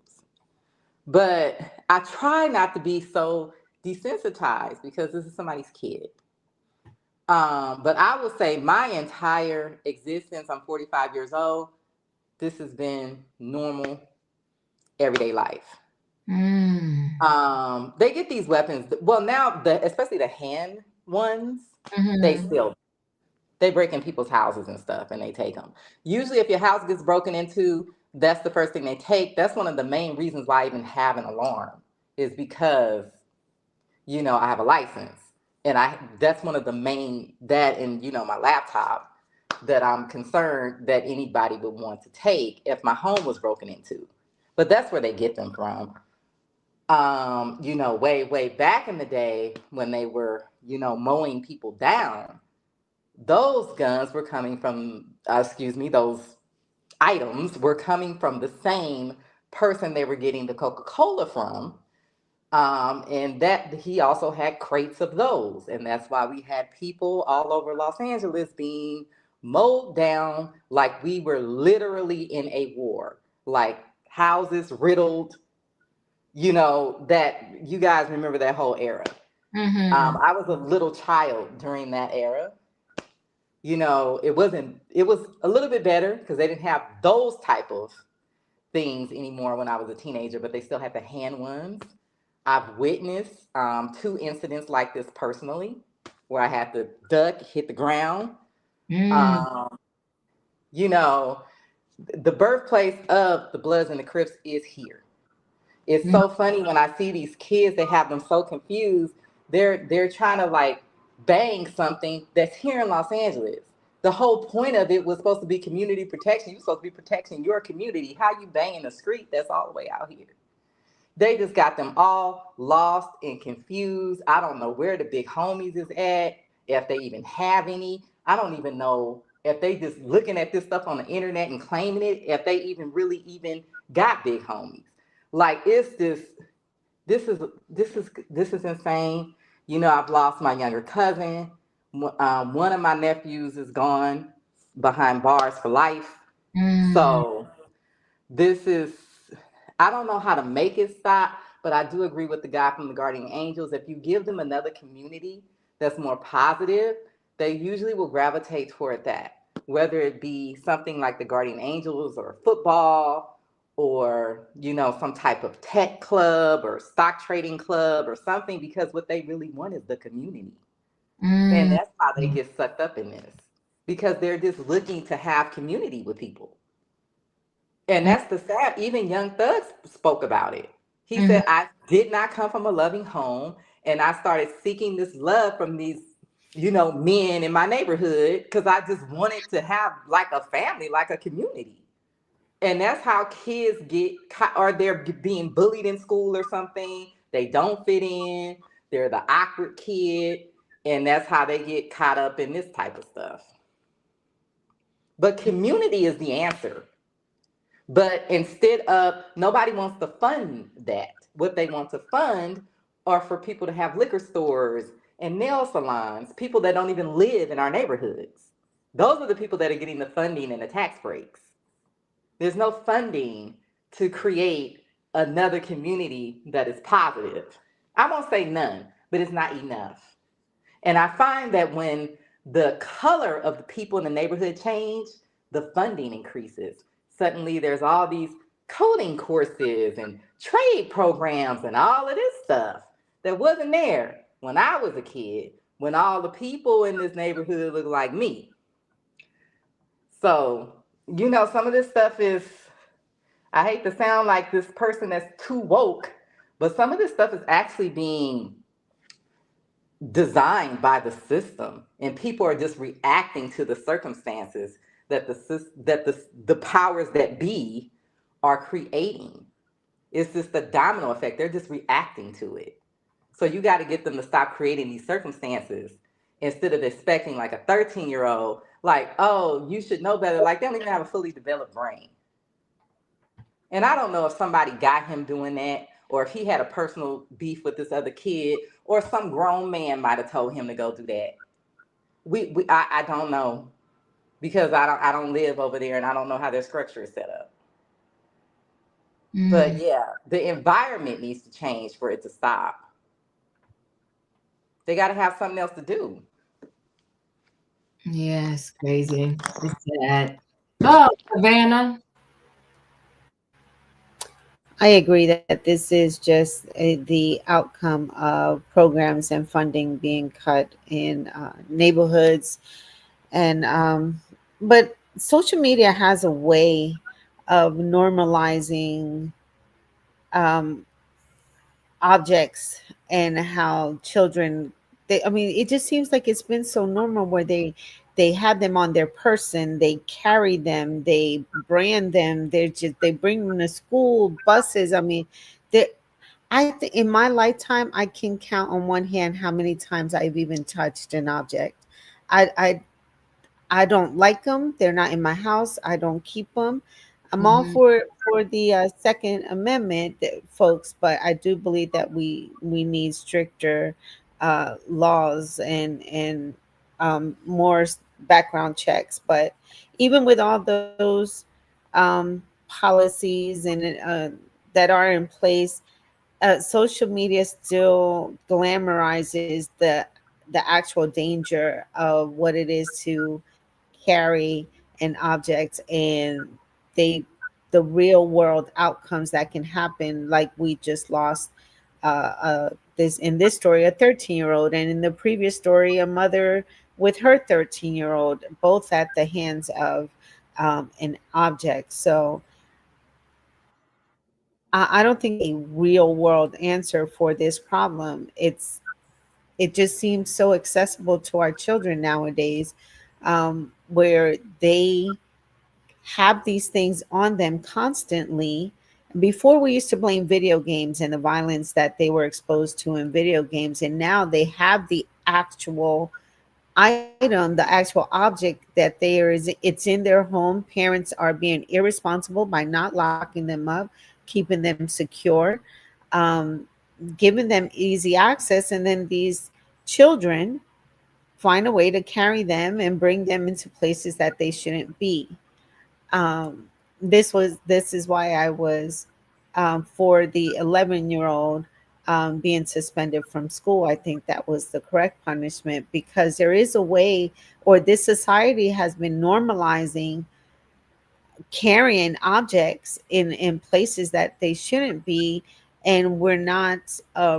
But I try not to be so desensitized because this is somebody's kid. But I will say my entire existence, I'm 45 years old, this has been normal, everyday life. They get these weapons. Well, now, especially the hand ones, they break in people's houses and stuff, and they take them. Usually, if your house gets broken into, that's the first thing they take. That's one of the main reasons why I even have an alarm, is because, I have a license. And that's one of the main, that and, my laptop, that I'm concerned that anybody would want to take if my home was broken into. But that's where they get them from. Way back in the day when they were, mowing people down, those guns were coming from, those items were coming from the same person they were getting the Coca-Cola from. And that he also had crates of those. And that's why we had people all over Los Angeles being mowed down like we were literally in a war, like houses riddled, that you guys remember that whole era. I was a little child during that era. It was a little bit better because they didn't have those type of things anymore when I was a teenager, but they still had the hand ones. I've witnessed 2 incidents like this personally, where I had to duck, hit the ground. Mm, Um, you know, the birthplace of the Bloods and the Crips is here. It's mm, so funny when I see these kids, they have them so confused. They're trying to like bang something that's here in Los Angeles. The whole point of it was supposed to be community protection. You're supposed to be protecting your community. How you banging the street that's all the way out here? They just got them all lost and confused. I don't know where the big homies is at, if they even have any. I don't even know if they just looking at this stuff on the internet and claiming it, if they even really even got big homies. Like it's this is insane. I've lost my younger cousin. One of my nephews is gone behind bars for life. mm, So this is, I don't know how to make it stop, but I do agree with the guy from the Guardian Angels. If you give them another community that's more positive, they usually will gravitate toward that, whether it be something like the Guardian Angels or football or, some type of tech club or stock trading club or something, because what they really want is the community. And mm. that's how they get sucked up in this, because they're just looking to have community with people. And Mm, that's the sad, even Young Thug spoke about it. He mhm. said, I did not come from a loving home. And I started seeking this love from these, men in my neighborhood, because I just wanted to have like a family, like a community. And that's how kids get caught, or they're being bullied in school or something. They don't fit in. They're the awkward kid. And that's how they get caught up in this type of stuff. But community is the answer. But instead of, nobody wants to fund that. What they want to fund are for people to have liquor stores and nail salons, people that don't even live in our neighborhoods. Those are the people that are getting the funding and the tax breaks. There's no funding to create another community that is positive. I won't say none, but it's not enough. And I find that when the color of the people in the neighborhood change, the funding increases. Suddenly there's all these coding courses and trade programs and all of this stuff that wasn't there when I was a kid, when all the people in this neighborhood looked like me. So, some of this stuff is, I hate to sound like this person that's too woke, but some of this stuff is actually being designed by the system, and people are just reacting to the circumstances that the powers that be are creating. It's just the domino effect. They're just reacting to it. So you got to get them to stop creating these circumstances instead of expecting like a 13-year-old, like, oh, you should know better. Like, they don't even have a fully developed brain. And I don't know if somebody got him doing that, or if he had a personal beef with this other kid, or some grown man might have told him to go do that. I don't know, because I don't live over there, and I don't know how their structure is set up. But Mm. yeah, the environment needs to change for it to stop. They got to have something else to do. Yeah, it's crazy. It's sad. Oh, Savannah. I agree that this is just the outcome of programs and funding being cut in neighborhoods, and but social media has a way of normalizing um, objects, and how children, I mean, it just seems like it's been so normal where they have them on their person, they carry them, they brand them, they bring them to school buses. I mean, they I think in my lifetime I can count on one hand how many times I've even touched an object. I don't like them. They're not in my house. I don't keep them. I'm all Mhm. for the Second Amendment, folks, but I do believe that we need stricter laws, and more background checks. But even with all those policies and that are in place, social media still glamorizes the actual danger of what it is to carry an object, and they the real world outcomes that can happen, like we just lost this in this story a 13-year-old, and in the previous story a mother with her 13-year-old, both at the hands of an object. So I don't think a real world answer for this problem. It just seems so accessible to our children nowadays, where they have these things on them constantly. Before, we used to blame video games and the violence that they were exposed to in video games, and now they have the actual item, the actual object that it's in their home. Parents are being irresponsible by not locking them up, keeping them secure, um, giving them easy access, and then these children find a way to carry them and bring them into places that they shouldn't be. um, this is why I was for the 11-year-old being suspended from school. I think that was the correct punishment, because there is a way, or this society has been normalizing carrying objects in places that they shouldn't be, and we're not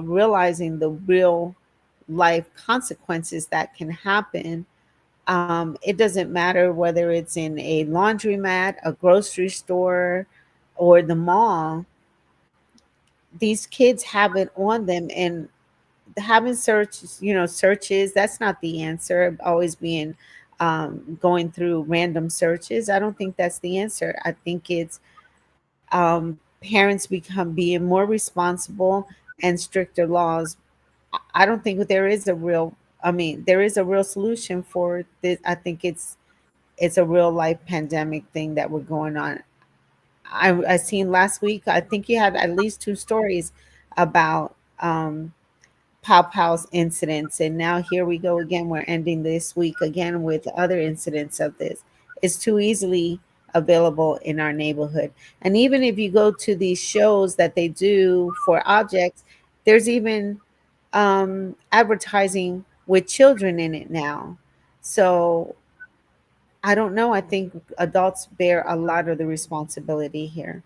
realizing the real life consequences that can happen. It doesn't matter whether it's in a laundromat, a grocery store, or the mall. These kids have it on them, and having searches, that's not the answer. Always being going through random searches, I don't think that's the answer. I think it's parents become being more responsible and stricter laws. I don't think there is a real, there is a real solution for this. I think it's a real life pandemic thing that we're going on. I seen last week, I think you had at least two stories about Pow Pow's incidents, and now here we go again. We're ending this week again with other incidents of this. It's too easily available in our neighborhood. And even if you go to these shows that they do for objects, there's even advertising with children in it now. So I don't know. I think adults bear a lot of the responsibility here.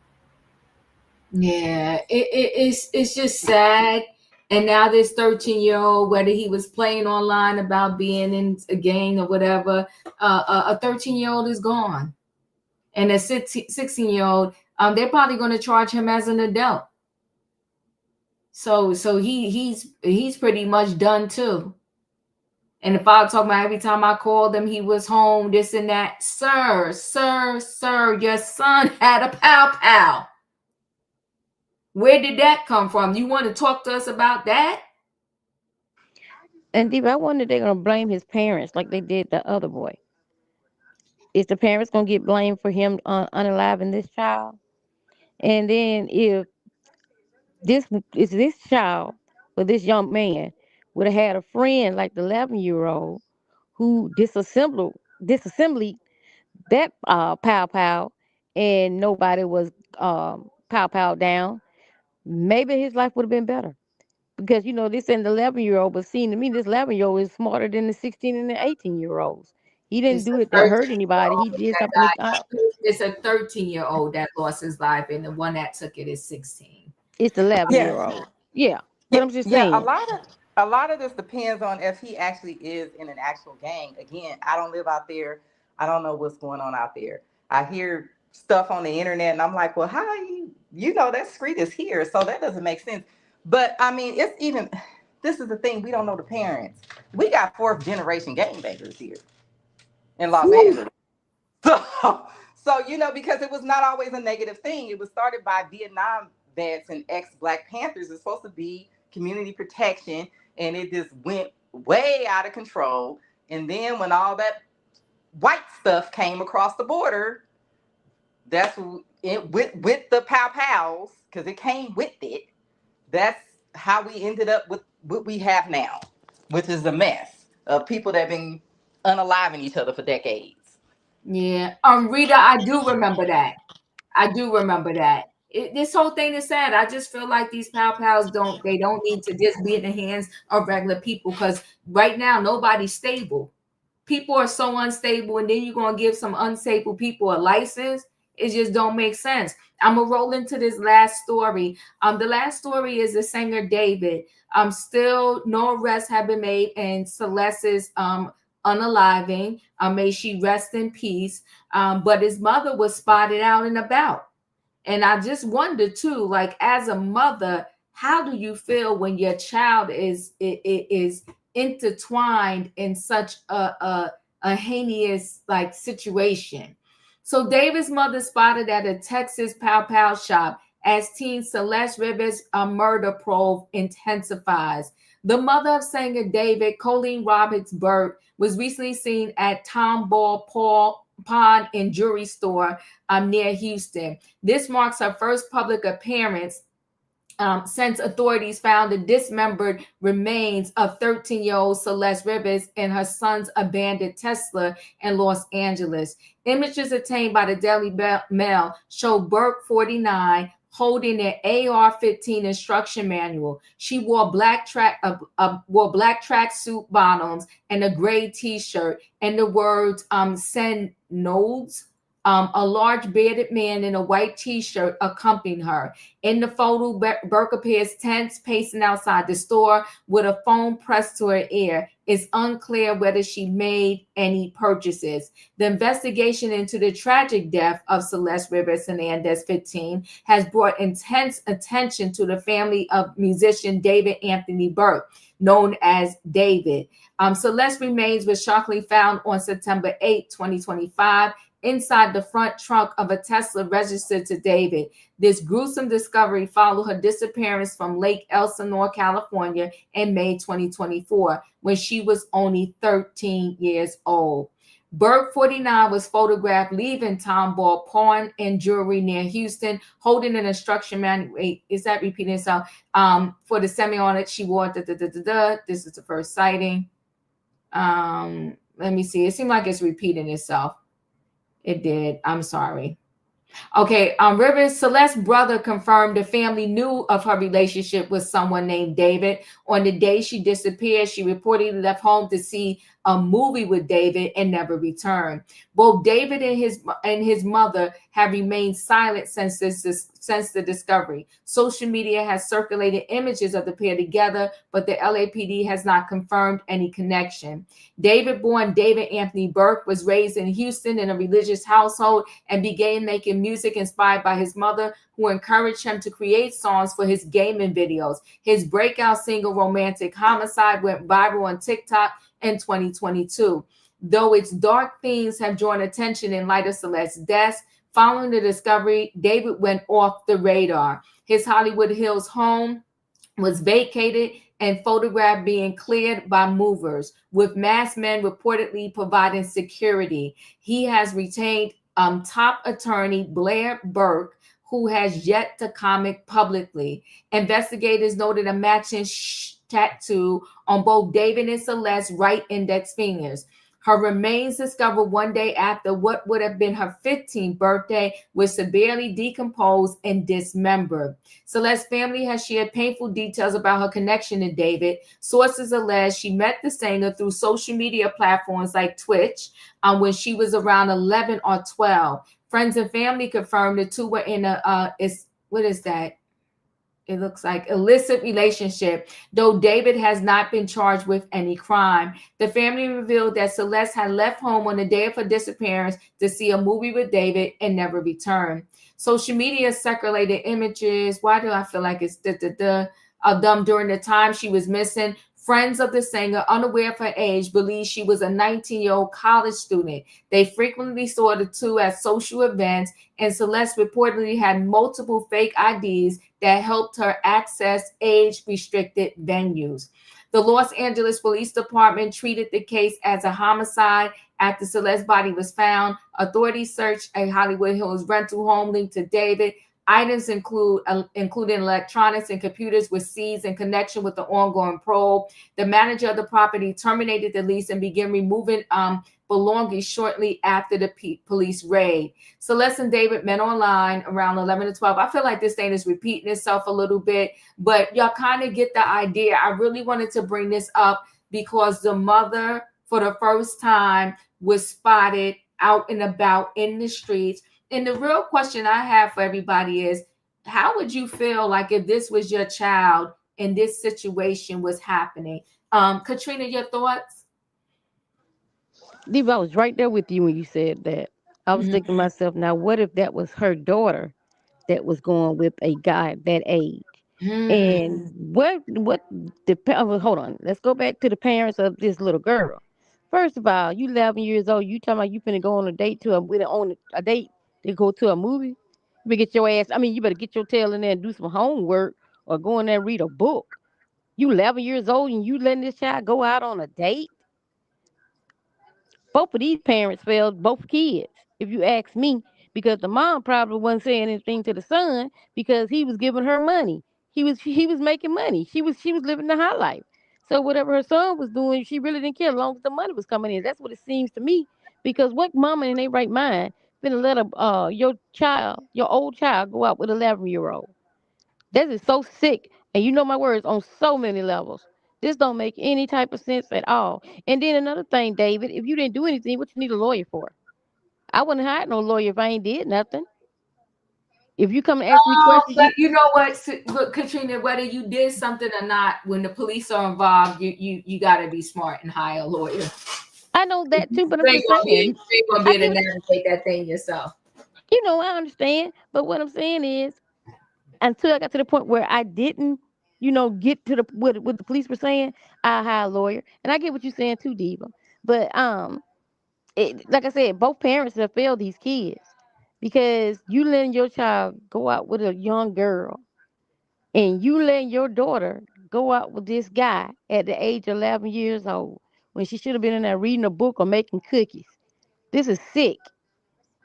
Yeah, it's just sad. And now this 13-year-old, whether he was playing online about being in a gang or whatever, a 13-year-old is gone. And a 16-year-old, they're probably going to charge him as an adult. So he's pretty much done too. And the father talking about every time I called him, he was home, this and that. Sir, your son had a pow pow. Where did that come from? You want to talk to us about that? And Deep, I wonder if they're gonna blame his parents like they did the other boy. Is the parents gonna get blamed for him unaliving this child? And then if this child or this young man would have had a friend like the 11-year-old who disassembled that pow pow, and nobody was pow pow down, maybe his life would have been better. Because this and the 11-year-old, but seeing to me, this 11-year-old is smarter than the 16 and the 18-year-olds. He didn't It's do a it to hurt anybody. 13-year-old He did that something to died. It's a 13-year-old that lost his life, and the one that took it is 16. It's the Yeah, 11-year-old. Yeah. But yeah, I'm just yeah. saying. A lot of this depends on if he actually is in an actual gang. Again, I don't live out there. I don't know what's going on out there. I hear stuff on the internet, and I'm like, well, how that street is here, so that doesn't make sense. But I mean, it's even. This is the thing, we don't know the parents. We got 4th generation gangbangers here in Los Angeles. So because it was not always a negative thing. It was started by Vietnam vets and ex-Black Panthers. It's supposed to be community protection, and it just went way out of control. And then when all that white stuff came across the border, that's it with the pow pows, because it came with it. That's how we ended up with what we have now, which is a mess of people that have been unaliving each other for decades. Yeah. Rita, I do remember that. This whole thing is sad. I just feel like these pow pows don't need to just be in the hands of regular people, because right now nobody's stable. People are so unstable, and then you're gonna give some unstable people a license. it just don't make sense. I'm gonna roll into this last story. The last story is the singer David. Still no arrests have been made in Celeste's unaliving. May she rest in peace. But his mother was spotted out and about. And I just wonder too, like as a mother, how do you feel when your child is intertwined in such a heinous like situation? So David's mother spotted at a Texas pow pow shop as teen Celeste Rivers' murder probe intensifies. The mother of singer David, Colleen Roberts Burke, was recently seen at Tom Ball Pond and Jewelry Store near Houston. This marks her first public appearance since authorities found the dismembered remains of 13-year-old Celeste Rivers in her son's abandoned Tesla in Los Angeles. Images obtained by the Daily Mail show Burke, 49, holding an AR-15 instruction manual. She wore black tracksuit bottoms and a gray T-shirt, and the words "Send nodes." A large bearded man in a white T-shirt accompanied her. In the photo, Burke appears tense, pacing outside the store with a phone pressed to her ear. It's unclear whether she made any purchases. The investigation into the tragic death of Celeste Rivers Hernandez, 15, has brought intense attention to the family of musician David Anthony Burke, known as David. Celeste remains was shockingly found on September 8, 2025, inside the front trunk of a Tesla registered to David. This gruesome discovery followed her disappearance from Lake Elsinore, California in May 2024, when she was only 13 years old. Burke, 49, was photographed leaving Tom Ball Pawn and Jewelry near Houston, holding an instruction manual. Wait, is that repeating itself? For the semi-on she wore. This is the first sighting. Let me see. It seemed like it's repeating itself. It did. I'm sorry. Okay. Rivers, Celeste's brother confirmed the family knew of her relationship with someone named David. On the day she disappeared, she reportedly left home to see a movie with David and never returned. Both David and his mother have remained silent since the discovery. Social media has circulated images of the pair together, but the LAPD has not confirmed any connection. David, born David Anthony Burke, was raised in Houston in a religious household and began making music inspired by his mother, who encouraged him to create songs for his gaming videos. His breakout single, Romantic Homicide, went viral on TikTok in 2022. Though its dark themes have drawn attention in light of Celeste's death, following the discovery, David went off the radar. His Hollywood Hills home was vacated and photographed being cleared by movers, with masked men reportedly providing security. He has retained top attorney Blair Burke, who has yet to comment publicly. Investigators noted a matching tattoo on both David and Celeste's right index fingers. Her remains, discovered one day after what would have been her 15th birthday, were severely decomposed and dismembered. Celeste's family has shared painful details about her connection to David. Sources allege she met the singer through social media platforms like Twitch when she was around 11 or 12. Friends and family confirmed the two were in it looks like illicit relationship, though David has not been charged with any crime. The family revealed that Celeste had left home on the day of her disappearance to see a movie with David and never returned. Social media circulated images. Why do I feel like it's of them during the time she was missing? Friends of the singer, unaware of her age, believe she was a 19-year-old college student. They frequently saw the two at social events, and Celeste reportedly had multiple fake IDs that helped her access age-restricted venues. The Los Angeles Police Department treated the case as a homicide after Celeste's body was found. Authorities searched a Hollywood Hills rental home linked to David. Items including electronics and computers were seized in connection with the ongoing probe. The manager of the property terminated the lease and began removing belongings shortly after the police raid. Celeste and David met online around 11 to 12. I feel like this thing is repeating itself a little bit, but y'all kind of get the idea. I really wanted to bring this up because the mother, for the first time, was spotted out and about in the streets. And the real question I have for everybody is, how would you feel like if this was your child and this situation was happening? Katrina, your thoughts? Diva, I was right there with you when you said that. I was thinking to myself, now what if that was her daughter that was going with a guy that age? And hold on, let's go back to the parents of this little girl. First of all, you 11 years old, you talking about you finna go on a date on a date to go to a movie? You better get your ass, you better get your tail in there and do some homework or go in there and read a book. You 11 years old and you letting this child go out on a date? Both of these parents failed both kids, if you ask me, because the mom probably wasn't saying anything to the son because he was giving her money. He was making money. She was living the high life. So whatever her son was doing, she really didn't care as long as the money was coming in. That's what it seems to me. Because what mama in their right mind finna let your old child, go out with 11-year-old? That is so sick. And you know my words on so many levels. This don't make any type of sense at all. And then another thing, David, if you didn't do anything, what you need a lawyer for? I wouldn't hire no lawyer if I ain't did nothing. If you come and ask me questions, But you know what, Katrina, whether you did something or not, when the police are involved, you got to be smart and hire a lawyer. I know that too, but I'm You just ain't saying. gonna be able to navigate that thing yourself. I understand. But what I'm saying is, until I got to the point where I didn't, get to the what the police were saying, I hire a lawyer. And I get what you're saying too, Diva. But like I said, both parents have failed these kids because you letting your child go out with a young girl and you letting your daughter go out with this guy at the age of 11 years old when she should have been in there reading a book or making cookies. This is sick.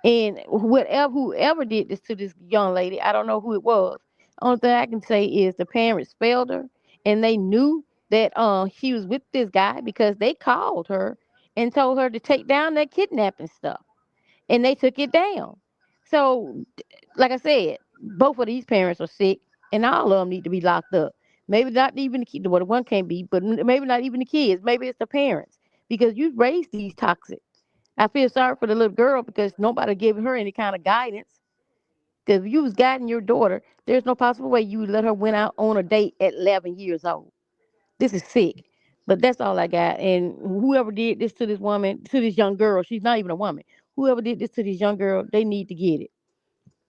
And whoever did this to this young lady, I don't know who it was. Only thing I can say is the parents failed her, and they knew that she was with this guy because they called her and told her to take down that kidnapping stuff, and they took it down. So, like I said, both of these parents are sick, and all of them need to be locked up. Maybe not even the kid. Well, the one can't be, but maybe not even the kids. Maybe it's the parents because you raised these toxic. I feel sorry for the little girl because nobody gave her any kind of guidance. Because if you was guiding your daughter, there's no possible way you would let her went out on a date at 11 years old. This is sick. But that's all I got. And whoever did this to this woman, to this young girl, she's not even a woman. Whoever did this to this young girl, they need to get it.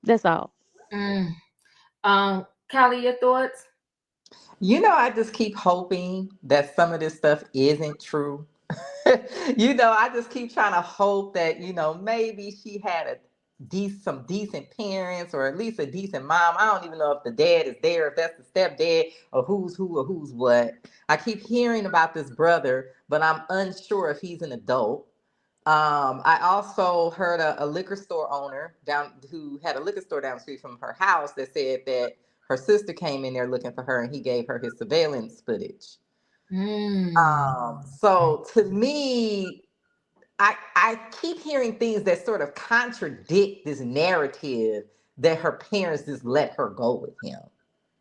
That's all. Callie, your thoughts? I just keep hoping that some of this stuff isn't true. I just keep trying to hope that, maybe she had some decent parents or at least a decent mom. I don't even know if the dad is there, if that's the stepdad or who's who or who's what. I keep hearing about this brother, but I'm unsure if he's an adult. I also heard a liquor store owner who had a liquor store down the street from her house that said that her sister came in there looking for her and he gave her his surveillance footage. So to me, I keep hearing things that sort of contradict this narrative that her parents just let her go with him.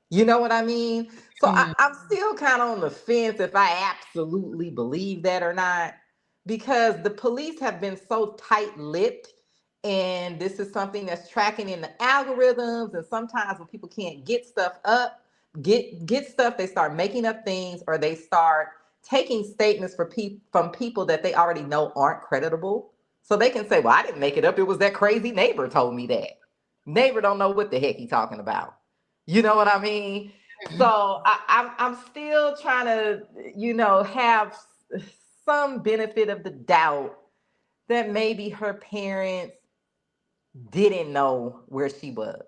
You know what I mean? So I'm still kind of on the fence if I absolutely believe that or not, because the police have been so tight-lipped, and this is something that's tracking in the algorithms. And sometimes when people can't get stuff up, get stuff, they start making up things, or they start taking statements from people that they already know aren't creditable. So they can say, well, I didn't make it up. It was that crazy neighbor told me that. Neighbor don't know what the heck he's talking about. You know what I mean? So I'm still trying to, have some benefit of the doubt that maybe her parents didn't know where she was.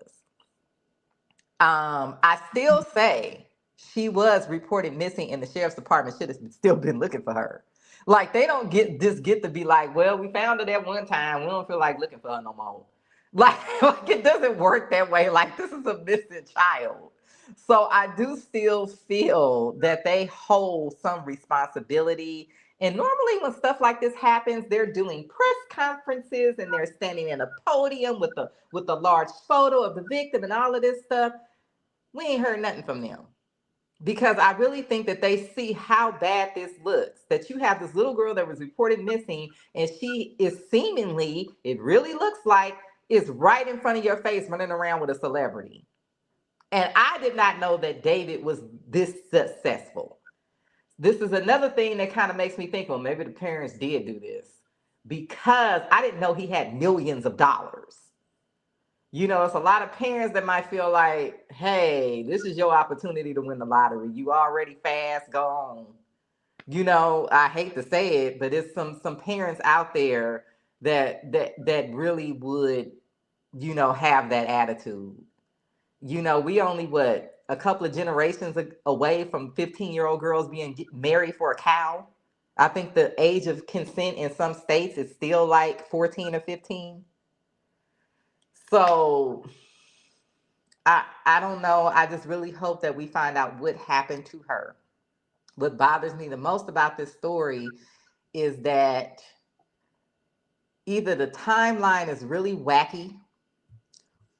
I still say she was reported missing, and the sheriff's department should have still been looking for her. Like, they don't get to be like, well, we found her that one time. We don't feel like looking for her no more. Like it doesn't work that way. Like, this is a missing child. So I do still feel that they hold some responsibility. And normally when stuff like this happens, they're doing press conferences and they're standing in a podium with a large photo of the victim and all of this stuff. We ain't heard nothing from them. Because I really think that they see how bad this looks, that you have this little girl that was reported missing, and she is seemingly, it really looks like is right in front of your face running around with a celebrity. And I did not know that David was this successful. This is another thing that kind of makes me think, well, maybe the parents did do this, because I didn't know he had millions of dollars. You know, it's a lot of parents that might feel like, hey, this is your opportunity to win the lottery. You already fast, go on. You know, I hate to say it, but it's some parents out there that really would, you know, have that attitude. You know, we only a couple of generations away from 15-year-old girls being married for a cow. I think the age of consent in some states is still like 14 or 15. So I don't know. I just really hope that we find out what happened to her. What bothers me the most about this story is that either the timeline is really wacky,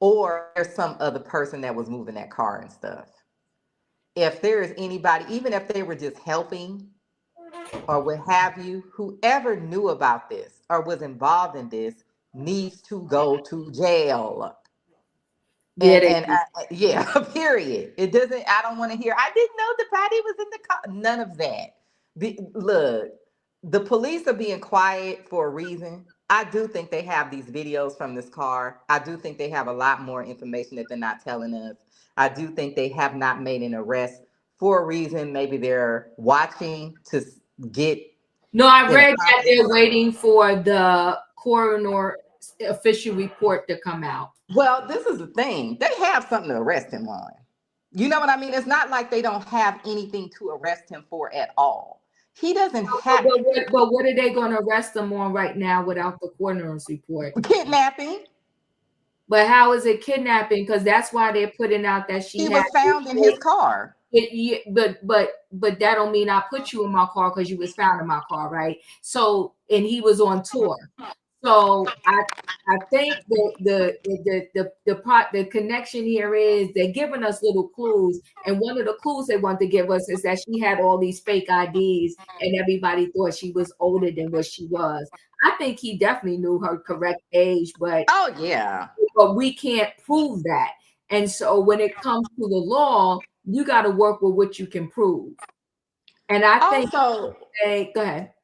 or there's some other person that was moving that car and stuff. If there is anybody, even if they were just helping or what have you, whoever knew about this or was involved in this needs to go to jail. Yeah, period. It doesn't, I don't want to hear, I didn't know the body was in the car. None of that. Look, the police are being quiet for a reason. I do think they have these videos from this car. I do think they have a lot more information that they're not telling us. I do think they have not made an arrest for a reason. Maybe they're watching to get. No, I read that they're waiting for the coroner official report to come out. Well, this is the thing. They have something to arrest him on. You know what I mean? It's not like they don't have anything to arrest him for at all. He doesn't have. But what are they going to arrest him on right now without the coroner's report? Kidnapping. But how is it kidnapping? Because that's why they're putting out that he was found in his car. But that don't mean I put you in my car because you was found in my car, right? So, and he was on tour. So I think the connection here is they're giving us little clues, and one of the clues they want to give us is that she had all these fake IDs, and everybody thought she was older than what she was. I think he definitely knew her correct age, but but we can't prove that. And so when it comes to the law, you got to work with what you can prove. And I think also, go ahead.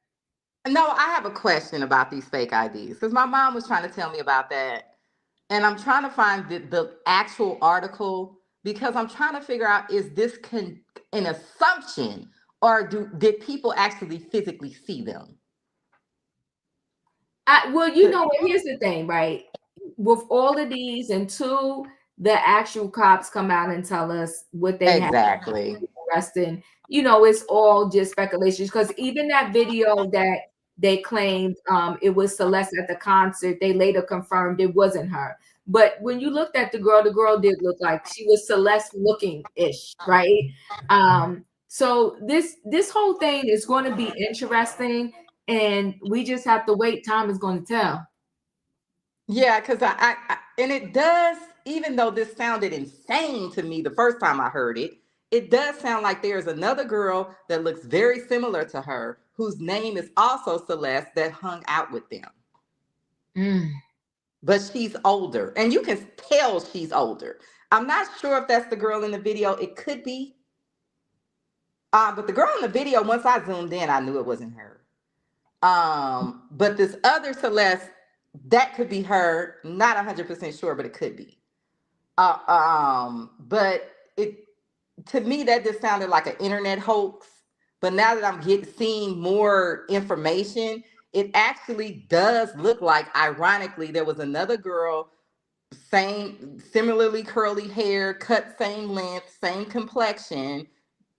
No, I have a question about these fake IDs, because my mom was trying to tell me about that. And I'm trying to find the actual article, because I'm trying to figure out, is this an assumption, or did people actually physically see them? Well, you know what? Here's the thing, right? With all of these, until the actual cops come out and tell us what they have arrested, you know, it's all just speculations. Because even that video that they claimed it was Celeste at the concert, they later confirmed it wasn't her. But when you looked at the girl did look like she was Celeste looking ish, right? So this whole thing is going to be interesting, and we just have to wait. Time is going to tell. Yeah, because I and it does, even though this sounded insane to me the first time I heard it, it does sound like there's another girl that looks very similar to her, whose name is also Celeste, that hung out with them. But she's older, and you can tell she's older. I'm not sure if that's the girl in the video. It could be. But the girl in the video, once I zoomed in, I knew it wasn't her. But this other Celeste, that could be her. Not 100% sure, but it could be. But to me, that just sounded like an internet hoax. But now that I'm seeing more information, it actually does look like, ironically, there was another girl, similarly curly hair, cut same length, same complexion,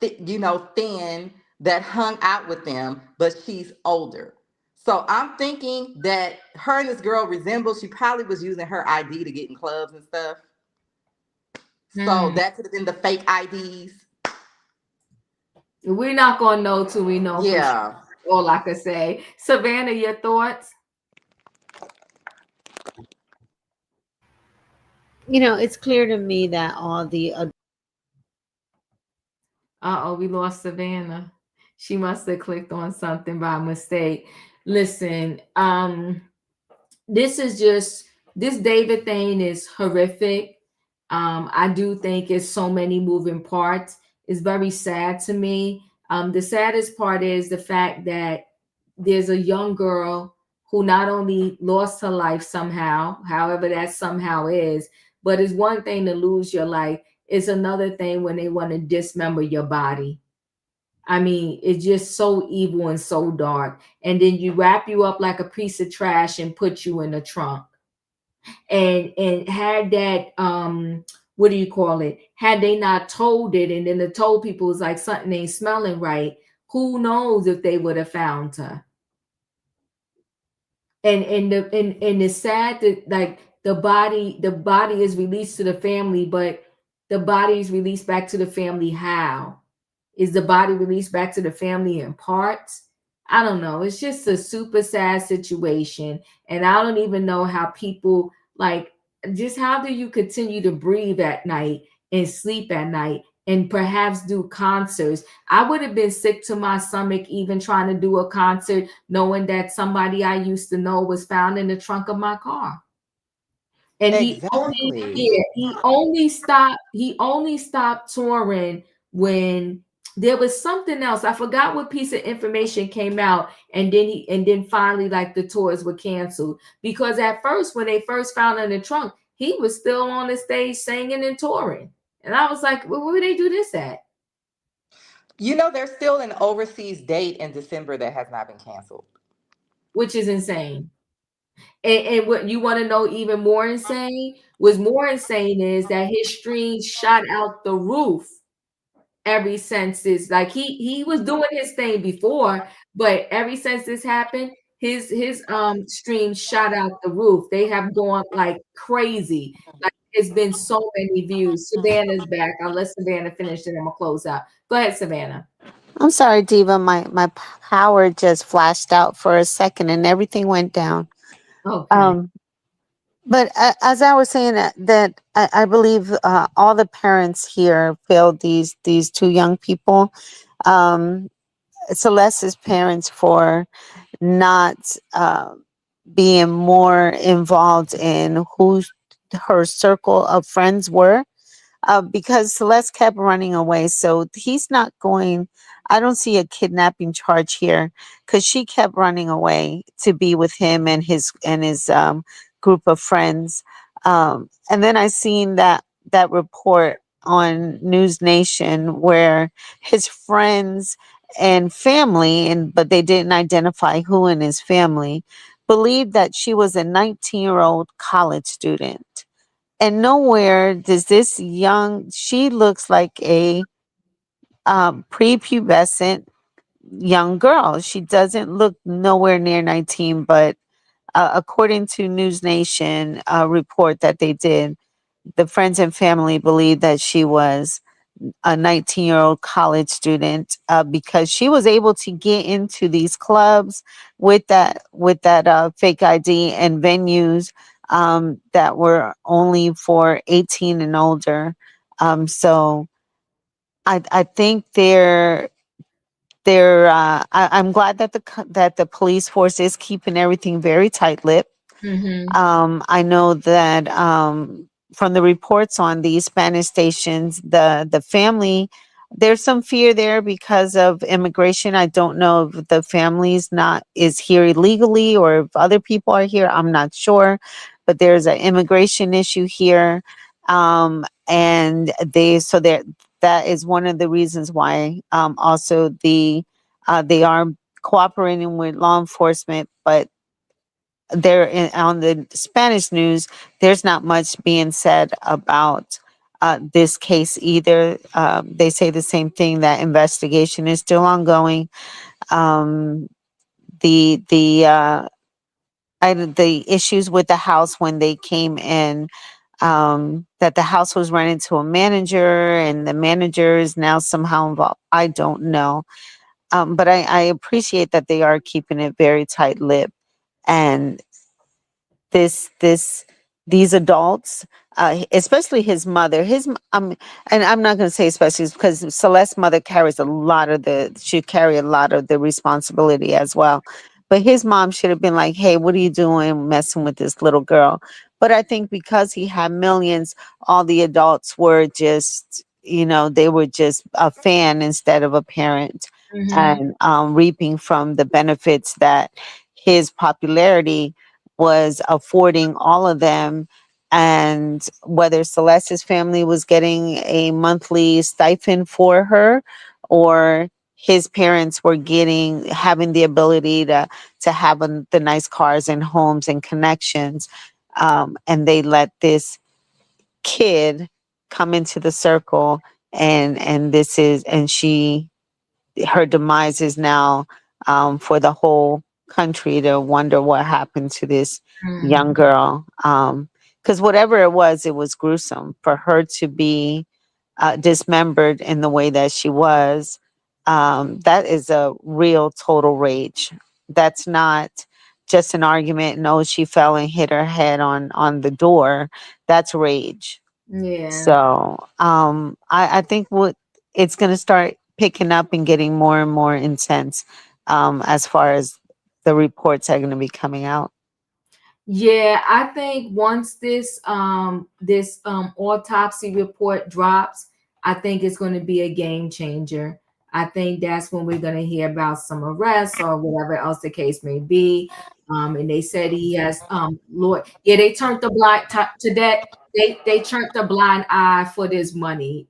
thin, that hung out with them, but she's older. So I'm thinking that her and this girl resemble. She probably was using her ID to get in clubs and stuff. So that could have been the fake IDs. We're not going to know till we know. Yeah. For sure. All I could say. Savannah, your thoughts? You know, it's clear to me that all the we lost Savannah. She must have clicked on something by mistake. Listen, this is just this David thing is horrific. I do think it's so many moving parts. It's very sad to me. The saddest part is the fact that there's a young girl who not only lost her life somehow, however that somehow is, but it's one thing to lose your life. It's another thing when they want to dismember your body. I mean, it's just so evil and so dark. And then you wrap you up like a piece of trash and put you in the trunk. And had that what do you call it? Had they not told it, and then the told people was like something ain't smelling right, who knows if they would have found her. And it's sad that like the body is released to the family, but the body is released back to the family. How is the body released back to the family in parts? I don't know. It's just a super sad situation, and I don't even know how people like, just how do you continue to breathe at night and sleep at night and perhaps do concerts? I would have been sick to my stomach even trying to do a concert, knowing that somebody I used to know was found in the trunk of my car. And Exactly. he only stopped touring when there was something else. I forgot what piece of information came out, and then finally like the tours were canceled, because at first when they first found him in the trunk, he was still on the stage singing and touring. And I was like, well, where would they do this at? You know, there's still an overseas date in December that has not been canceled. Which is insane. And what you want to know even more insane? What's more insane is that his streams shot out the roof ever since this. Like he was doing his thing before, but ever since this happened, his streams shot out the roof. They have gone like crazy. Like it's been so many views. Savannah's back. I'll let Savannah finish and I'm gonna close out. Go ahead, Savannah. I'm sorry, Diva. My power just flashed out for a second and everything went down. Okay. But as I was saying, that I believe all the parents here failed these two young people. Celeste's parents for not being more involved in who her circle of friends were, because Celeste kept running away. So he's not going. I don't see a kidnapping charge here because she kept running away to be with him and his group of friends. And then I seen that report on News Nation where his friends and family, but they didn't identify who in his family, believed that she was a 19-year-old college student. And nowhere does this she looks like a prepubescent young girl. She doesn't look nowhere near 19, but according to News Nation report that they did, the friends and family believe that she was a 19-year-old college student, because she was able to get into these clubs with that fake ID and venues that were only for 18 and older. So I think I'm glad that the police force is keeping everything very tight-lipped. I know that from the reports on these Spanish stations, the family, there's some fear there because of immigration. I don't know if the family's not is here illegally or if other people are here. I'm not sure, but there's an immigration issue here, and that is one of the reasons why also they are cooperating with law enforcement, but on the Spanish news, there's not much being said about this case either. They say the same thing, that investigation is still ongoing. The issues with the house when they came in, that the house was rented to a manager and the manager is now somehow involved. I don't know. But I appreciate that they are keeping it very tight-lipped. And these adults, especially his mother, and I'm not going to say especially because Celeste's mother should carry a lot of the responsibility as well. But his mom should have been like, hey, what are you doing messing with this little girl? But I think because he had millions, all the adults were just, they were just a fan instead of a parent, and reaping from the benefits that his popularity was affording all of them. And whether Celeste's family was getting a monthly stipend for her, or his parents were having the ability to have the nice cars and homes and connections, and they let this kid come into the circle, and her demise is now, for the whole country to wonder what happened to this young girl, because whatever it was gruesome for her to be dismembered in the way that she was. That is a real total rage. That's not just an argument. No, she fell and hit her head on the door. That's rage. Yeah. So I think it's going to start picking up and getting more and more intense, as far as the reports are going to be coming out. Yeah, I think once this autopsy report drops, I think it's going to be a game changer. I think that's when we're going to hear about some arrests or whatever else the case may be. And they said he has Lord, yeah, they turned the blind to that. They turned the blind eye for this money.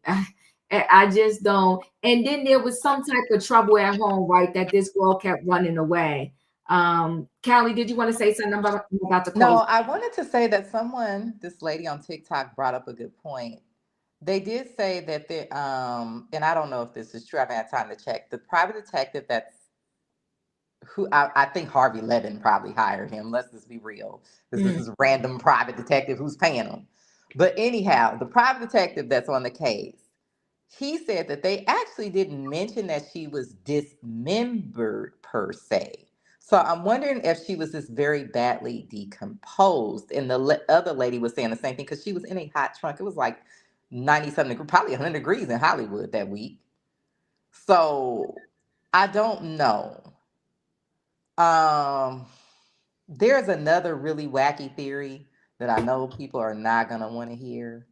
I just don't. And then there was some type of trouble at home, right? That this girl kept running away. Callie, did you want to say something about the close? No, I wanted to say that this lady on TikTok brought up a good point. They did say that and I don't know if this is true. I haven't had time to check. The private detective who I think Harvey Levin probably hired him. Let's just be real. This is a random private detective who's paying him. But anyhow, the private detective that's on the case, he said that they actually didn't mention that she was dismembered per se. So I'm wondering if she was just very badly decomposed. And the other lady was saying the same thing because she was in a hot trunk. It was like 90-something, probably 100 degrees in Hollywood that week. So I don't know. There's another really wacky theory that I know people are not going to want to hear.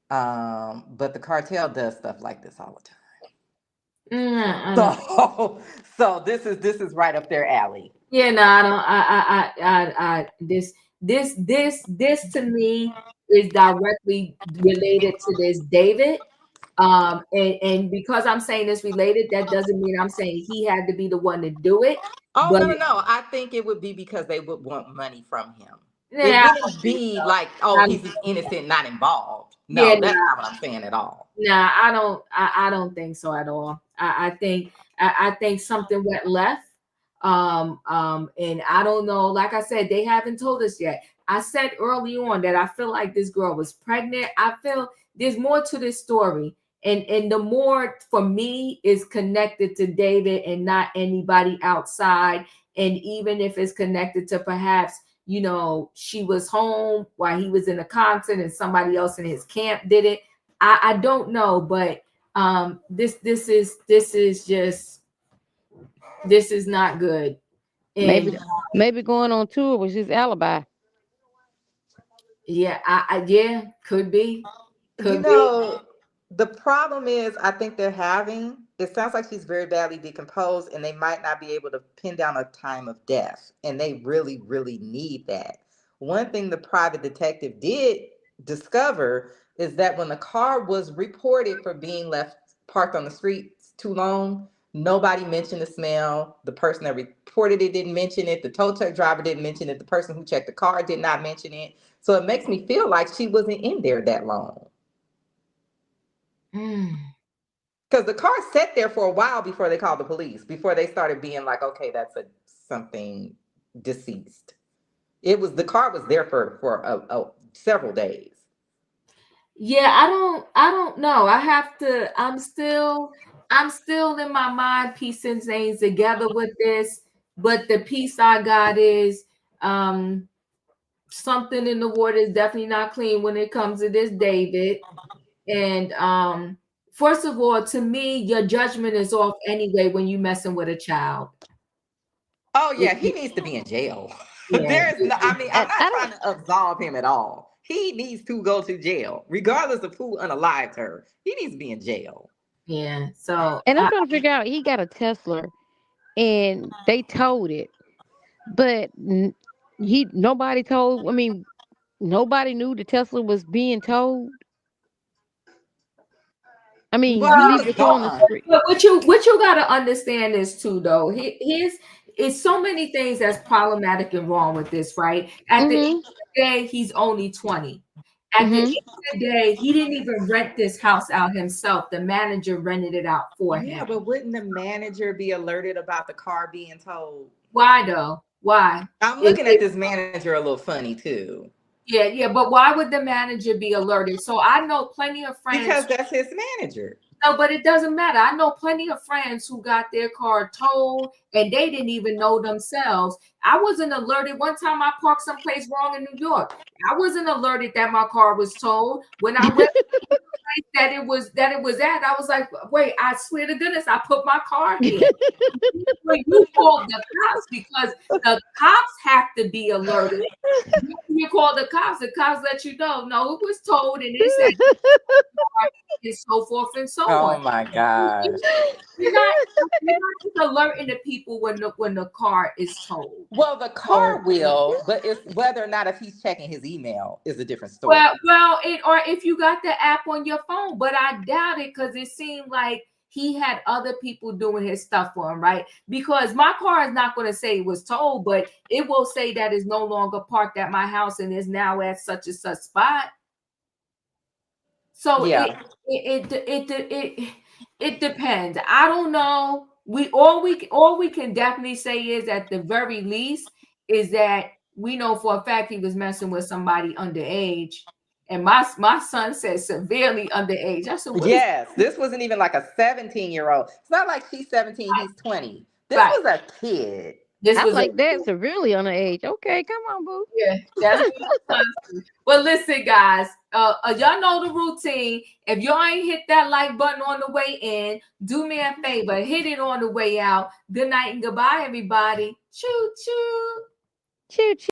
But the cartel does stuff like this all the time. So this is right up their alley. Yeah, no, I don't. This to me is directly related to this David. And because I'm saying it's related, that doesn't mean I'm saying he had to be the one to do it. Oh, But no. I think it would be because they would want money from him. yeah, It wouldn't be like, he's just innocent, not involved. No, yeah, that's not what I'm saying at all. Nah, I don't think so at all. I think something went left. And I don't know. Like I said, they haven't told us yet. I said early on that I feel like this girl was pregnant. I feel there's more to this story. And the more for me is connected to David and not anybody outside. And even if it's connected to perhaps, she was home while he was in a concert and somebody else in his camp did it. I don't know, but this is not good. And Maybe going on tour was his alibi. Yeah, yeah, could be. The problem is, I think it sounds like she's very badly decomposed and they might not be able to pin down a time of death. And they really, really need that. One thing the private detective did discover is that when the car was reported for being left parked on the street too long, nobody mentioned the smell. The person that reported it didn't mention it. The tow truck driver didn't mention it. The person who checked the car did not mention it. So it makes me feel like she wasn't in there that long. Because the car sat there for a while before they called the police, before they started being like, okay, that's something deceased. The car was there for several days. Yeah, I don't know. I'm still in my mind piecing things together with this, but the piece I got is something in the water is definitely not clean when it comes to this David. And first of all, to me, your judgment is off anyway when you messing with a child. Oh yeah, he needs to be in jail. There's no, I mean, I'm I not don't. trying to absolve him at all. He needs to go to jail, regardless of who unalived her. He needs to be in jail. Yeah. So And I'm trying to figure out. He got a Tesla, and they towed it, but nobody told. I mean, nobody knew the Tesla was being towed. I mean, Well, you he leave was your car on the gone. street. but what you got to understand is too, though. Here's it's so many things that's problematic and wrong with this, right? At the end Mhm. of the day, he's only 20. At the end Mhm. of the day, he didn't even rent this house out himself. The manager rented it out for Yeah, him. but wouldn't the manager be alerted about the car being towed? Why though? Why? I'm looking at this manager a little funny too. Yeah, but why would the manager be alerted? So I know plenty of friends. Because that's his manager. No, but it doesn't matter. I know plenty of friends who got their car towed and they didn't even know themselves. I wasn't alerted. One time I parked someplace wrong in New York. I wasn't alerted that my car was towed. When I went to the place that it was at, I was like, wait, I swear to goodness, I put my car here. When you call the cops, because the cops have to be alerted. You call the cops let you know. No, it was told and it said and so forth and so Oh on. my gosh. You're not just alerting the people when the car is towed. Well, the car will, but it's whether or not if he's checking his email is a different story. Well, or if you got the app on your phone, but I doubt it because it seemed like he had other people doing his stuff for him, right? Because my car is not going to say it was towed, but it will say that it's no longer parked at my house and is now at such and such spot. So yeah. it depends. I don't know. All we can definitely say is at the very least is that we know for a fact he was messing with somebody underage. And my son said severely underage. I said, Yes, this wasn't even like a 17-year-old. It's not like she's 17, he's 20. This was a kid. I'm like that severely underage. Okay, come on, boo. Yeah, that's well, listen, guys. Y'all know the routine. If y'all ain't hit that like button on the way in, do me a favor, hit it on the way out. Good night and goodbye, everybody. Choo choo. Choo choo.